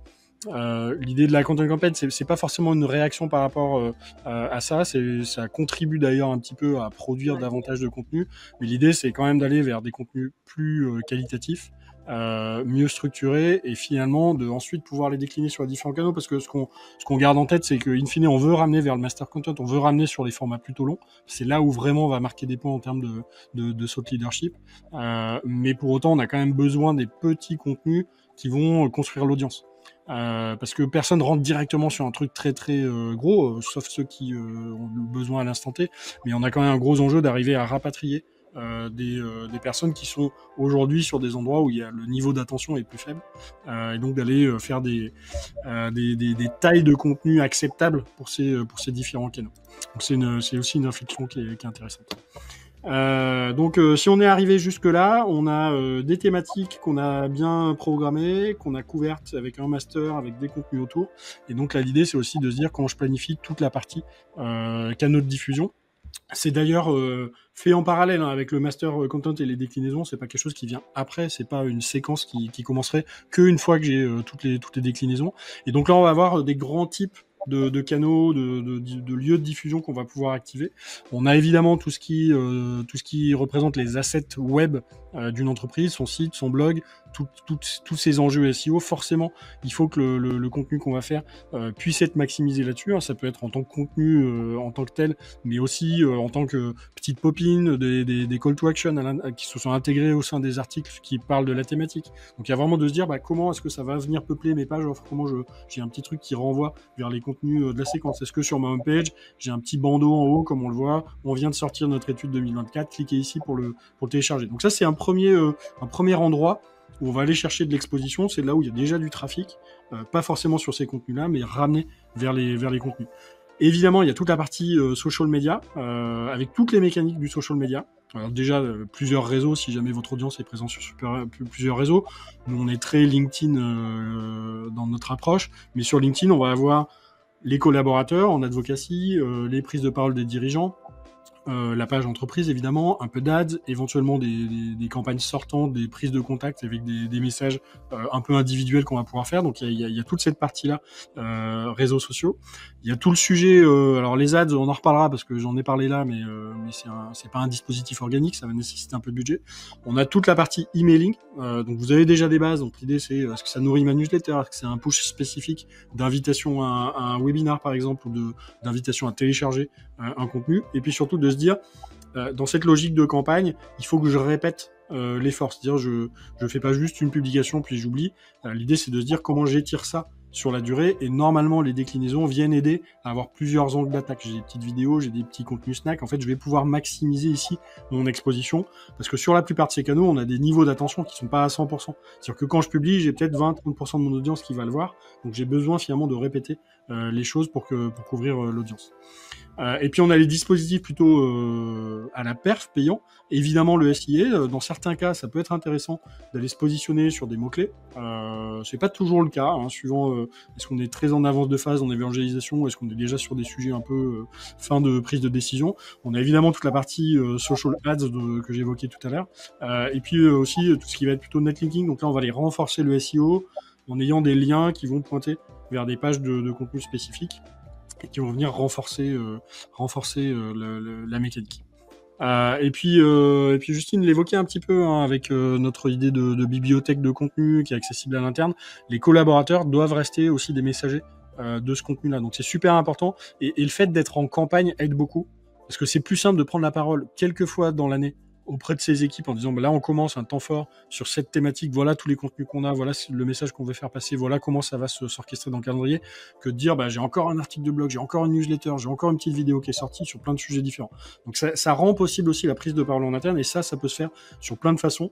la content campaign, c'est pas forcément une réaction par rapport à ça. Ça contribue d'ailleurs un petit peu à produire davantage de contenu, mais l'idée c'est quand même d'aller vers des contenus plus qualitatifs, mieux structurés, et finalement de ensuite pouvoir les décliner sur les différents canaux, parce que ce qu'on garde en tête, c'est que in fine on veut ramener vers le master content, on veut ramener sur les formats plutôt longs. C'est là où vraiment on va marquer des points en termes de thought leadership, mais pour autant on a quand même besoin des petits contenus qui vont construire l'audience. Parce que personne rentre directement sur un truc très très gros, sauf ceux qui ont besoin à l'instant T, mais on a quand même un gros enjeu d'arriver à rapatrier des personnes qui sont aujourd'hui sur des endroits où il y a le niveau d'attention est plus faible, et donc d'aller faire des tailles de contenu acceptables pour ces différents canaux. Donc c'est aussi une réflexion qui est intéressante. Donc si on est arrivé jusque là, on a des thématiques qu'on a bien programmées, qu'on a couvertes avec un master, avec des contenus autour, et donc là l'idée c'est aussi de se dire comment je planifie toute la partie canaux de diffusion. C'est d'ailleurs fait en parallèle avec le master content et les déclinaisons. C'est pas quelque chose qui vient après, c'est pas une séquence qui commencerait qu'une fois que j'ai toutes les déclinaisons. Et donc là on va avoir des grands types de canaux, de lieux de diffusion qu'on va pouvoir activer. On a évidemment tout ce qui représente les assets web d'une entreprise, son site, son blog, tous ces enjeux SEO. Forcément, il faut que le contenu qu'on va faire puisse être maximisé là-dessus. Ça peut être en tant que contenu en tant que tel, mais aussi en tant que petite pop-in, des call to action qui se sont intégrés au sein des articles qui parlent de la thématique. Donc il y a vraiment de se dire comment est-ce que ça va venir peupler mes pages, comment j'ai un petit truc qui renvoie vers les contenus de la séquence. Est-ce que sur ma homepage, j'ai un petit bandeau en haut, comme on le voit, on vient de sortir notre étude 2024, cliquez ici pour le télécharger. Donc ça, c'est un premier endroit où on va aller chercher de l'exposition. C'est là où il y a déjà du trafic, pas forcément sur ces contenus-là, mais ramené vers les contenus. Évidemment, il y a toute la partie social media, avec toutes les mécaniques du social media. Alors déjà, plusieurs réseaux, si jamais votre audience est présente sur plusieurs réseaux. Nous, on est très LinkedIn dans notre approche, mais sur LinkedIn, on va avoir les collaborateurs en advocacy, les prises de parole des dirigeants, la page entreprise évidemment, un peu d'ads, éventuellement des campagnes sortantes, des prises de contact avec des messages un peu individuels qu'on va pouvoir faire. Donc il y a toute cette partie-là, réseaux sociaux. Il y a tout le sujet, alors les ads, on en reparlera parce que j'en ai parlé là, mais c'est pas un dispositif organique, ça va nécessiter un peu de budget. On a toute la partie emailing, donc vous avez déjà des bases, donc l'idée c'est est-ce que ça nourrit ma newsletter, est-ce que c'est un push spécifique d'invitation à un webinar par exemple, ou d'invitation à télécharger un contenu, et puis surtout de se dire, dans cette logique de campagne, il faut que je répète l'effort, c'est-à-dire je fais pas juste une publication puis j'oublie. L'idée c'est de se dire comment j'étire ça sur la durée, et normalement les déclinaisons viennent aider à avoir plusieurs angles d'attaque. J'ai des petites vidéos, j'ai des petits contenus snacks, en fait je vais pouvoir maximiser ici mon exposition, parce que sur la plupart de ces canaux on a des niveaux d'attention qui sont pas à 100%, c'est-à-dire que quand je publie j'ai peut-être 20-30% de mon audience qui va le voir, donc j'ai besoin finalement de répéter les choses pour couvrir l'audience. Et puis on a les dispositifs plutôt à la perf payant. Évidemment le SIA, dans certains cas ça peut être intéressant d'aller se positionner sur des mots-clés. C'est pas toujours le cas, suivant est-ce qu'on est très en avance de phase en évangélisation, ou est-ce qu'on est déjà sur des sujets un peu fin de prise de décision. On a évidemment toute la partie social ads que j'évoquais tout à l'heure, et puis aussi tout ce qui va être plutôt netlinking. Donc là on va aller renforcer le SEO en ayant des liens qui vont pointer vers des pages de contenu spécifiques et qui vont venir renforcer la mécanique. Et puis Justine l'évoquait un petit peu avec notre idée de bibliothèque de contenu qui est accessible à l'interne. Les collaborateurs doivent rester aussi des messagers de ce contenu-là. Donc c'est super important, et le fait d'être en campagne aide beaucoup. parce que c'est plus simple de prendre la parole quelques fois dans l'année auprès de ses équipes en disant bah là on commence un temps fort sur cette thématique, voilà tous les contenus qu'on a, voilà le message qu'on veut faire passer, voilà comment ça va s'orchestrer dans le calendrier, que de dire bah j'ai encore un article de blog, j'ai encore une newsletter, j'ai encore une petite vidéo qui est sortie sur plein de sujets différents. Donc ça rend possible aussi la prise de parole en interne, et ça peut se faire sur plein de façons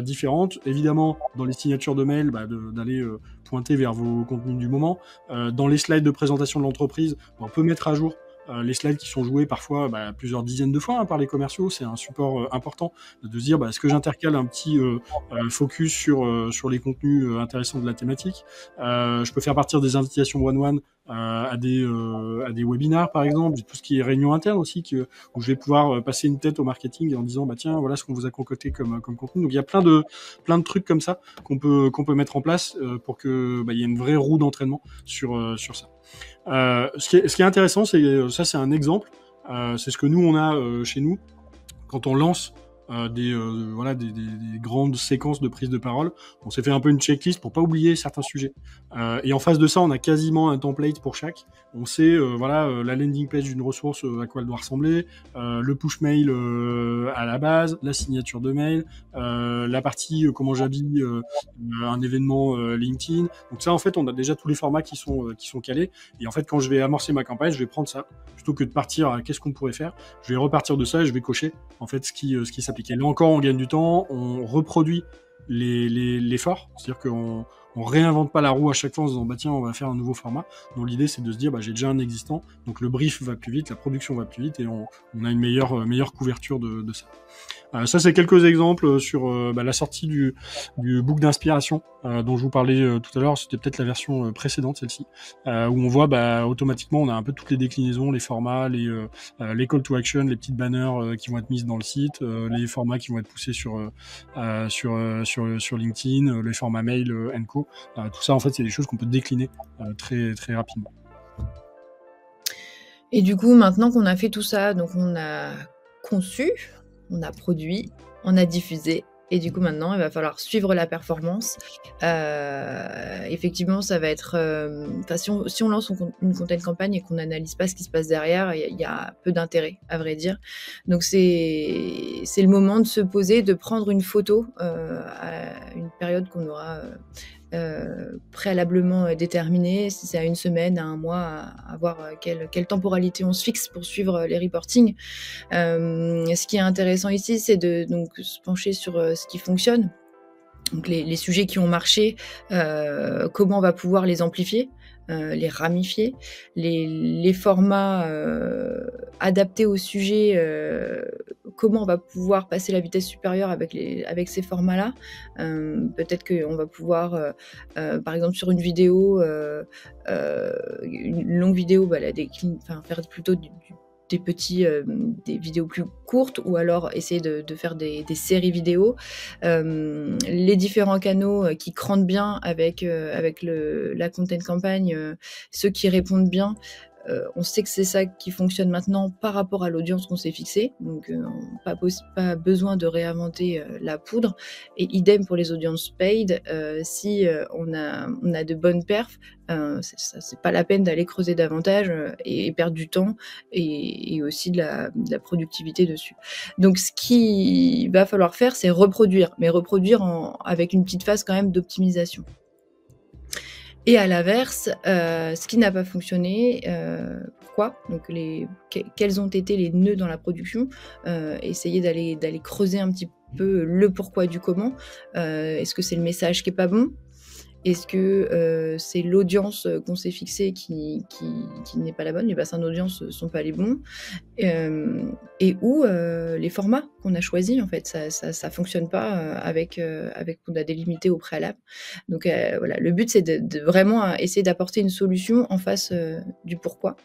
différentes. Évidemment dans les signatures de mail, d'aller pointer vers vos contenus du moment, dans les slides de présentation de l'entreprise, on peut mettre à jour les slides qui sont joués parfois plusieurs dizaines de fois par les commerciaux. C'est un support important de se dire est-ce que j'intercale un petit focus sur les contenus intéressants de la thématique. Je peux faire partir des invitations one-one à des webinars par exemple, tout ce qui est réunion interne aussi, où je vais pouvoir passer une tête au marketing en disant tiens voilà ce qu'on vous a concocté comme contenu. Donc il y a plein de trucs comme ça qu'on peut mettre en place pour que il y ait une vraie roue d'entraînement sur ça. Ce qui est intéressant, c'est un exemple. C'est ce que nous on a chez nous quand on lance des grandes séquences de prise de parole. On s'est fait un peu une checklist pour pas oublier certains sujets. Et en face de ça, on a quasiment un template pour chaque. On sait la landing page d'une ressource, à quoi elle doit ressembler, le push mail à la base, la signature de mail, la partie comment j'habille un événement LinkedIn. Donc ça, en fait, on a déjà tous les formats qui sont calés. Et en fait, quand je vais amorcer ma campagne, je vais prendre ça plutôt que de partir à qu'est-ce qu'on pourrait faire. Je vais repartir de ça et je vais cocher en fait ce qui s'applique. Et là encore, on gagne du temps, on reproduit l'effort, c'est-à-dire qu'on réinvente pas la roue à chaque fois en se disant tiens on va faire un nouveau format. Donc l'idée c'est de se dire j'ai déjà un existant, donc le brief va plus vite, la production va plus vite et on a une meilleure couverture de ça. Ça c'est quelques exemples sur la sortie du book d'inspiration dont je vous parlais tout à l'heure. C'était peut-être la version précédente, celle-ci, où on voit automatiquement on a un peu toutes les déclinaisons, les formats, les call to action, les petites banners qui vont être mises dans le site, les formats qui vont être poussés sur LinkedIn, les formats mail & co. Tout ça en fait c'est des choses qu'on peut décliner très très rapidement. Et du coup maintenant qu'on a fait tout ça, donc on a conçu, on a produit, on a diffusé, et du coup maintenant il va falloir suivre la performance. Effectivement ça va être si on lance une content campagne et qu'on n'analyse pas ce qui se passe derrière, il y a peu d'intérêt à vrai dire. Donc c'est le moment de se poser, de prendre une photo à une période qu'on aura préalablement déterminée, si c'est à une semaine, à un mois, à voir quelle temporalité on se fixe pour suivre les reportings. Ce qui est intéressant ici, c'est de donc se pencher sur ce qui fonctionne, donc les sujets qui ont marché, comment on va pouvoir les amplifier, les ramifier, les formats adaptés au sujet, comment on va pouvoir passer la vitesse supérieure avec ces formats-là. Peut-être qu'on va pouvoir, par exemple sur une vidéo, une longue vidéo, faire plutôt des vidéos plus courtes, ou alors essayer de faire des séries vidéo. Les différents canaux qui crantent bien avec la content campagne, ceux qui répondent bien, on sait que c'est ça qui fonctionne maintenant par rapport à l'audience qu'on s'est fixée, donc pas besoin de réinventer la poudre. Et idem pour les audiences paid, si on a de bonnes perfs, c'est pas la peine d'aller creuser davantage et perdre du temps et aussi de la productivité dessus. Donc ce qu'il va falloir faire, c'est reproduire avec une petite phase quand même d'optimisation. Et à l'inverse, ce qui n'a pas fonctionné, pourquoi ? Donc quels ont été les nœuds dans la production ? Essayer d'aller creuser un petit peu le pourquoi du comment. Est-ce que c'est le message qui est pas bon ? Est-ce que c'est l'audience qu'on s'est fixée qui n'est pas la bonne ? Les bassins d'audience ne sont pas les bons. Et où les formats qu'on a choisis, en fait, ça fonctionne pas avec qu'on a délimité au préalable. Donc voilà, le but c'est de vraiment essayer d'apporter une solution en face du pourquoi.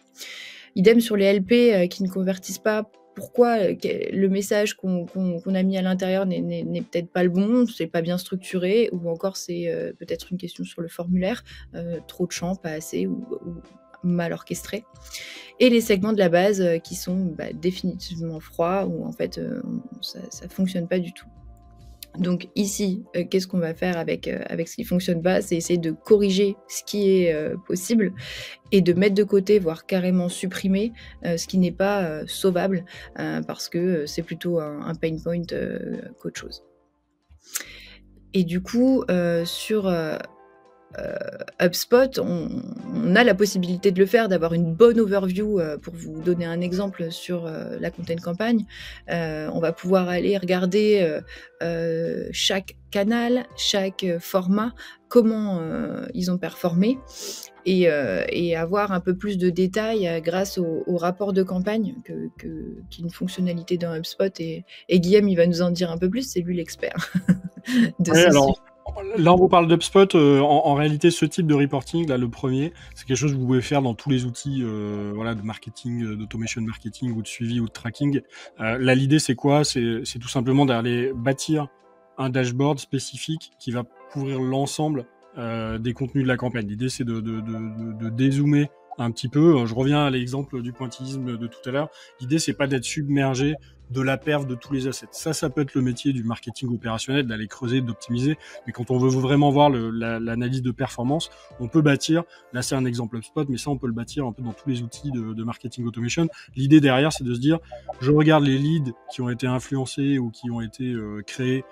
Idem sur les LP qui ne convertissent pas. Pourquoi le message qu'on a mis à l'intérieur n'est peut-être pas le bon, c'est pas bien structuré, ou encore c'est peut-être une question sur le formulaire, trop de champs, pas assez, ou mal orchestré. Et les segments de la base qui sont définitivement froids, où en fait ça fonctionne pas du tout. Donc ici, qu'est-ce qu'on va faire avec ce qui fonctionne pas? C'est essayer de corriger ce qui est possible et de mettre de côté, voire carrément supprimer ce qui n'est pas sauvable, parce que c'est plutôt un pain point qu'autre chose. Et du coup, sur HubSpot, on a la possibilité de le faire, d'avoir une bonne overview. Pour vous donner un exemple sur la content campagne, on va pouvoir aller regarder chaque canal, chaque format, comment ils ont performé, et avoir un peu plus de détails grâce au rapport de campagne, qui est une fonctionnalité dans HubSpot, et Guillaume, il va nous en dire un peu plus, c'est lui l'expert de ce sujet. Là, on vous parle d'HubSpot. En réalité, ce type de reporting, là, le premier, c'est quelque chose que vous pouvez faire dans tous les outils de marketing, d'automation marketing ou de suivi ou de tracking. Là, l'idée, c'est quoi? C'est tout simplement d'aller bâtir un dashboard spécifique qui va couvrir l'ensemble des contenus de la campagne. L'idée, c'est de dézoomer un petit peu. Je reviens à l'exemple du pointillisme de tout à l'heure. L'idée, c'est pas d'être submergé de la perf de tous les assets. Ça peut être le métier du marketing opérationnel, d'aller creuser, d'optimiser. Mais quand on veut vraiment voir l'analyse de performance, on peut bâtir, là c'est un exemple HubSpot, mais ça on peut le bâtir un peu dans tous les outils de marketing automation. L'idée derrière, c'est de se dire, je regarde les leads qui ont été influencés ou qui ont été créés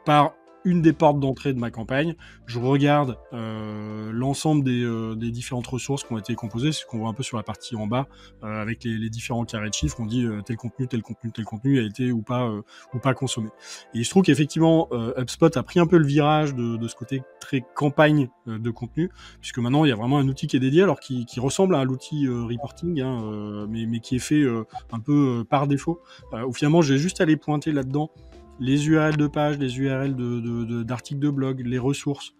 par une des portes d'entrée de ma campagne, je regarde l'ensemble des différentes ressources qui ont été composées, c'est ce qu'on voit un peu sur la partie en bas, avec les différents carrés de chiffres, on dit tel contenu a été ou pas consommé. Et il se trouve qu'effectivement, HubSpot a pris un peu le virage de ce côté très campagne de contenu, puisque maintenant il y a vraiment un outil qui est dédié, alors qui ressemble à l'outil reporting, mais qui est fait un peu par défaut, où finalement j'ai juste à aller pointer là-dedans les URL de page, les URL d'articles de blog, les ressources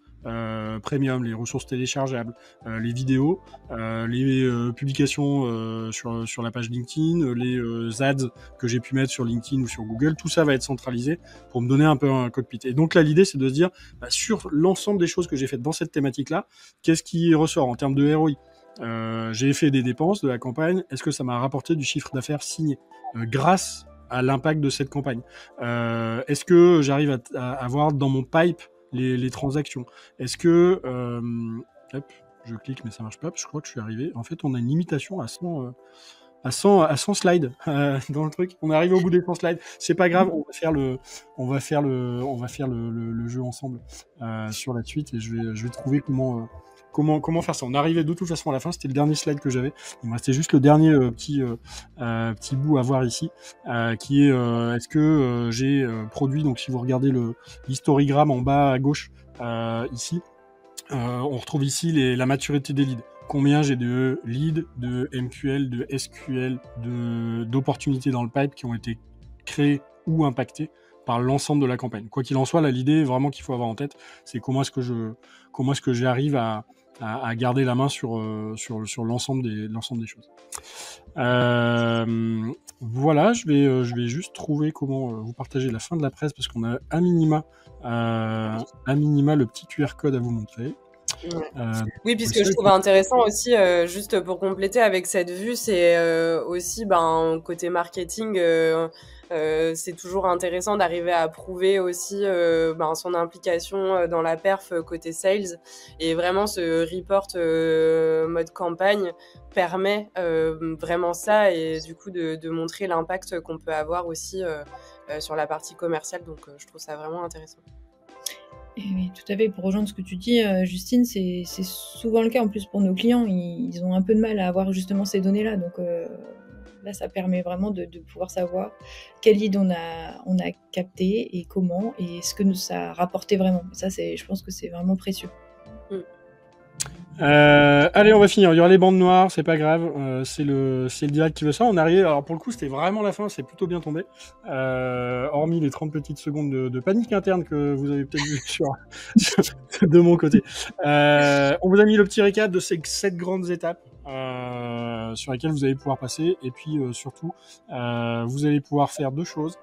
premium, les ressources téléchargeables, les vidéos, les publications sur la page LinkedIn, les ads que j'ai pu mettre sur LinkedIn ou sur Google, tout ça va être centralisé pour me donner un peu un cockpit. Et donc là, l'idée, c'est de se dire, sur l'ensemble des choses que j'ai faites dans cette thématique-là, qu'est-ce qui ressort en termes de ROI? J'ai fait des dépenses de la campagne, est-ce que ça m'a rapporté du chiffre d'affaires signé grâce à l'impact de cette campagne? Est-ce que j'arrive à avoir dans mon pipe les transactions? Est-ce que... hop, je clique mais ça marche pas, je crois que je suis arrivé. En fait, on a une limitation à 100 slides dans le truc. On est arrivé au bout des 100 slides. C'est pas grave, on va faire le jeu ensemble sur la suite, et je vais trouver comment faire ça. On arrivait de toute façon à la fin, c'était le dernier slide que j'avais. Il me restait juste le dernier petit bout à voir ici, qui est est-ce que j'ai produit, donc si vous regardez l'histogramme en bas à gauche ici, on retrouve ici la maturité des leads. Combien j'ai de leads, de MQL, de SQL, d'opportunités dans le pipe qui ont été créées ou impactées par l'ensemble de la campagne. Quoi qu'il en soit, là, l'idée vraiment qu'il faut avoir en tête, c'est comment est-ce que j'arrive à garder la main sur l'ensemble des choses. Voilà, je vais juste trouver comment vous partager la fin de la presse, parce qu'on a à minima le petit QR code à vous montrer. Oui, puisque je trouve intéressant aussi, juste pour compléter avec cette vue, c'est aussi côté marketing, c'est toujours intéressant d'arriver à prouver aussi son implication dans la perf côté sales, et vraiment ce report mode campagne permet vraiment ça, et du coup de montrer l'impact qu'on peut avoir aussi sur la partie commerciale, donc je trouve ça vraiment intéressant. Et oui, tout à fait. Pour rejoindre ce que tu dis, Justine, c'est souvent le cas en plus pour nos clients. Ils ont un peu de mal à avoir justement ces données-là. Donc là, ça permet vraiment de pouvoir savoir quel lead on a capté et comment, et ce que ça a rapporté vraiment. Ça, je pense que c'est vraiment précieux. Allez, on va finir. Il y aura les bandes noires, c'est pas grave. C'est le direct qui veut ça. On est arrivé. Alors pour le coup, c'était vraiment la fin. C'est plutôt bien tombé. Hormis les 30 petites secondes de panique interne que vous avez peut-être vu de mon côté. On vous a mis le petit récap de ces 7 grandes étapes sur lesquelles vous allez pouvoir passer. Et puis surtout, vous allez pouvoir faire 2 choses.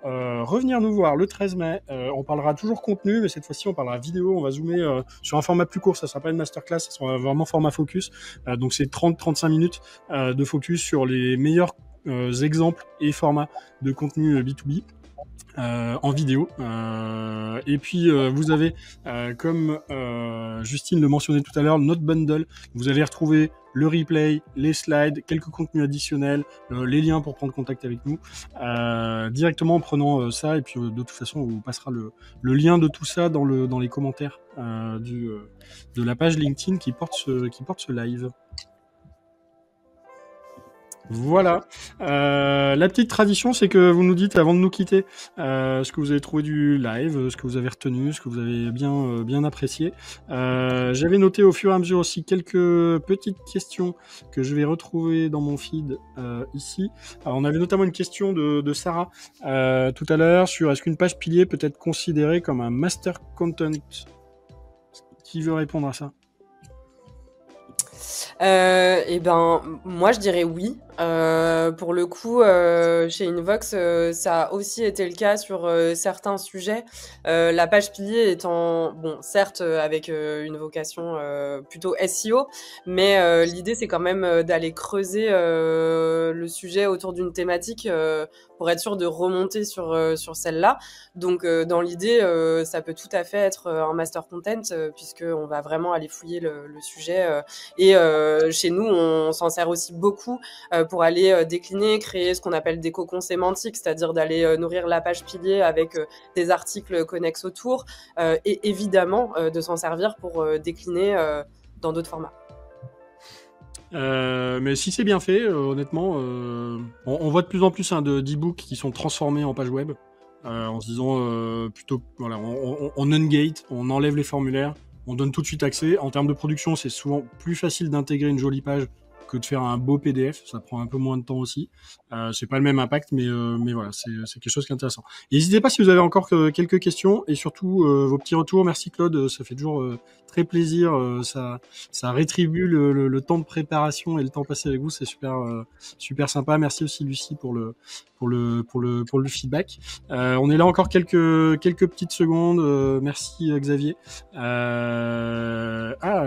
Revenir nous voir le 13 mai. On parlera toujours contenu, mais cette fois-ci, on parlera vidéo. On va zoomer sur un format plus court. Ça sera pas une masterclass, ça sera vraiment format focus. Donc, c'est 30-35 minutes de focus sur les meilleurs exemples et formats de contenu B2B. En vidéo. Et puis vous avez, comme Justine le mentionnait tout à l'heure, notre bundle. Vous allez retrouver le replay, les slides, quelques contenus additionnels, les liens pour prendre contact avec nous, directement en prenant ça. Et puis de toute façon, on vous passera le lien de tout ça dans les commentaires de la page LinkedIn qui porte ce live. Voilà. La petite tradition, c'est que vous nous dites avant de nous quitter ce que vous avez trouvé du live, ce que vous avez retenu, ce que vous avez bien apprécié. J'avais noté au fur et à mesure aussi quelques petites questions que je vais retrouver dans mon feed ici. Alors, on avait notamment une question de Sarah tout à l'heure sur est-ce qu'une page pilier peut être considérée comme un master content? Qui veut répondre à ça? Eh ben, moi je dirais oui. Pour le coup, chez Invox, ça a aussi été le cas sur certains sujets. La page pilier étant, bon, certes, avec une vocation plutôt SEO, mais l'idée c'est quand même d'aller creuser le sujet autour d'une thématique pour être sûr de remonter sur celle-là. Donc, dans l'idée, ça peut tout à fait être un master content puisqu'on va vraiment aller fouiller le sujet. Et chez nous, on s'en sert aussi beaucoup pour aller décliner, créer ce qu'on appelle des cocons sémantiques, c'est-à-dire d'aller nourrir la page pilier avec des articles connexes autour et évidemment de s'en servir pour décliner dans d'autres formats. Mais si c'est bien fait, honnêtement, on voit de plus en plus d'e-books qui sont transformés en page web en se disant plutôt, voilà, on ungate, on enlève les formulaires, on donne tout de suite accès. En termes de production, c'est souvent plus facile d'intégrer une jolie page que de faire un beau PDF, ça prend un peu moins de temps aussi. C'est pas le même impact, mais voilà, c'est quelque chose qui est intéressant. N'hésitez pas si vous avez encore quelques questions et surtout vos petits retours. Merci Claude, ça fait toujours très plaisir. Ça rétribue le temps de préparation et le temps passé avec vous, c'est super sympa. Merci aussi Lucie pour le feedback. On est là encore quelques petites secondes. Merci Xavier.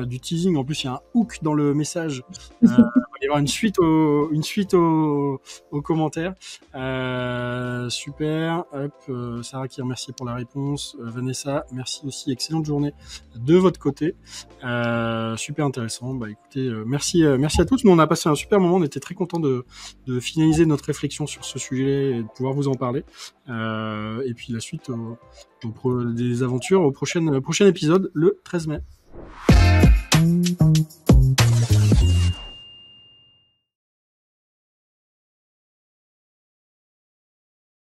Du teasing. En plus, il y a un hook dans le message. Il va y avoir une suite aux commentaires. Super. Hop, Sarah qui remercie pour la réponse. Vanessa, merci aussi. Excellente journée de votre côté. Super intéressant. Bah écoutez, merci à tous. Nous on a passé un super moment. On était très contents de finaliser notre réflexion sur ce sujet et de pouvoir vous en parler. Et puis la suite des aventures au prochain épisode le 13 mai.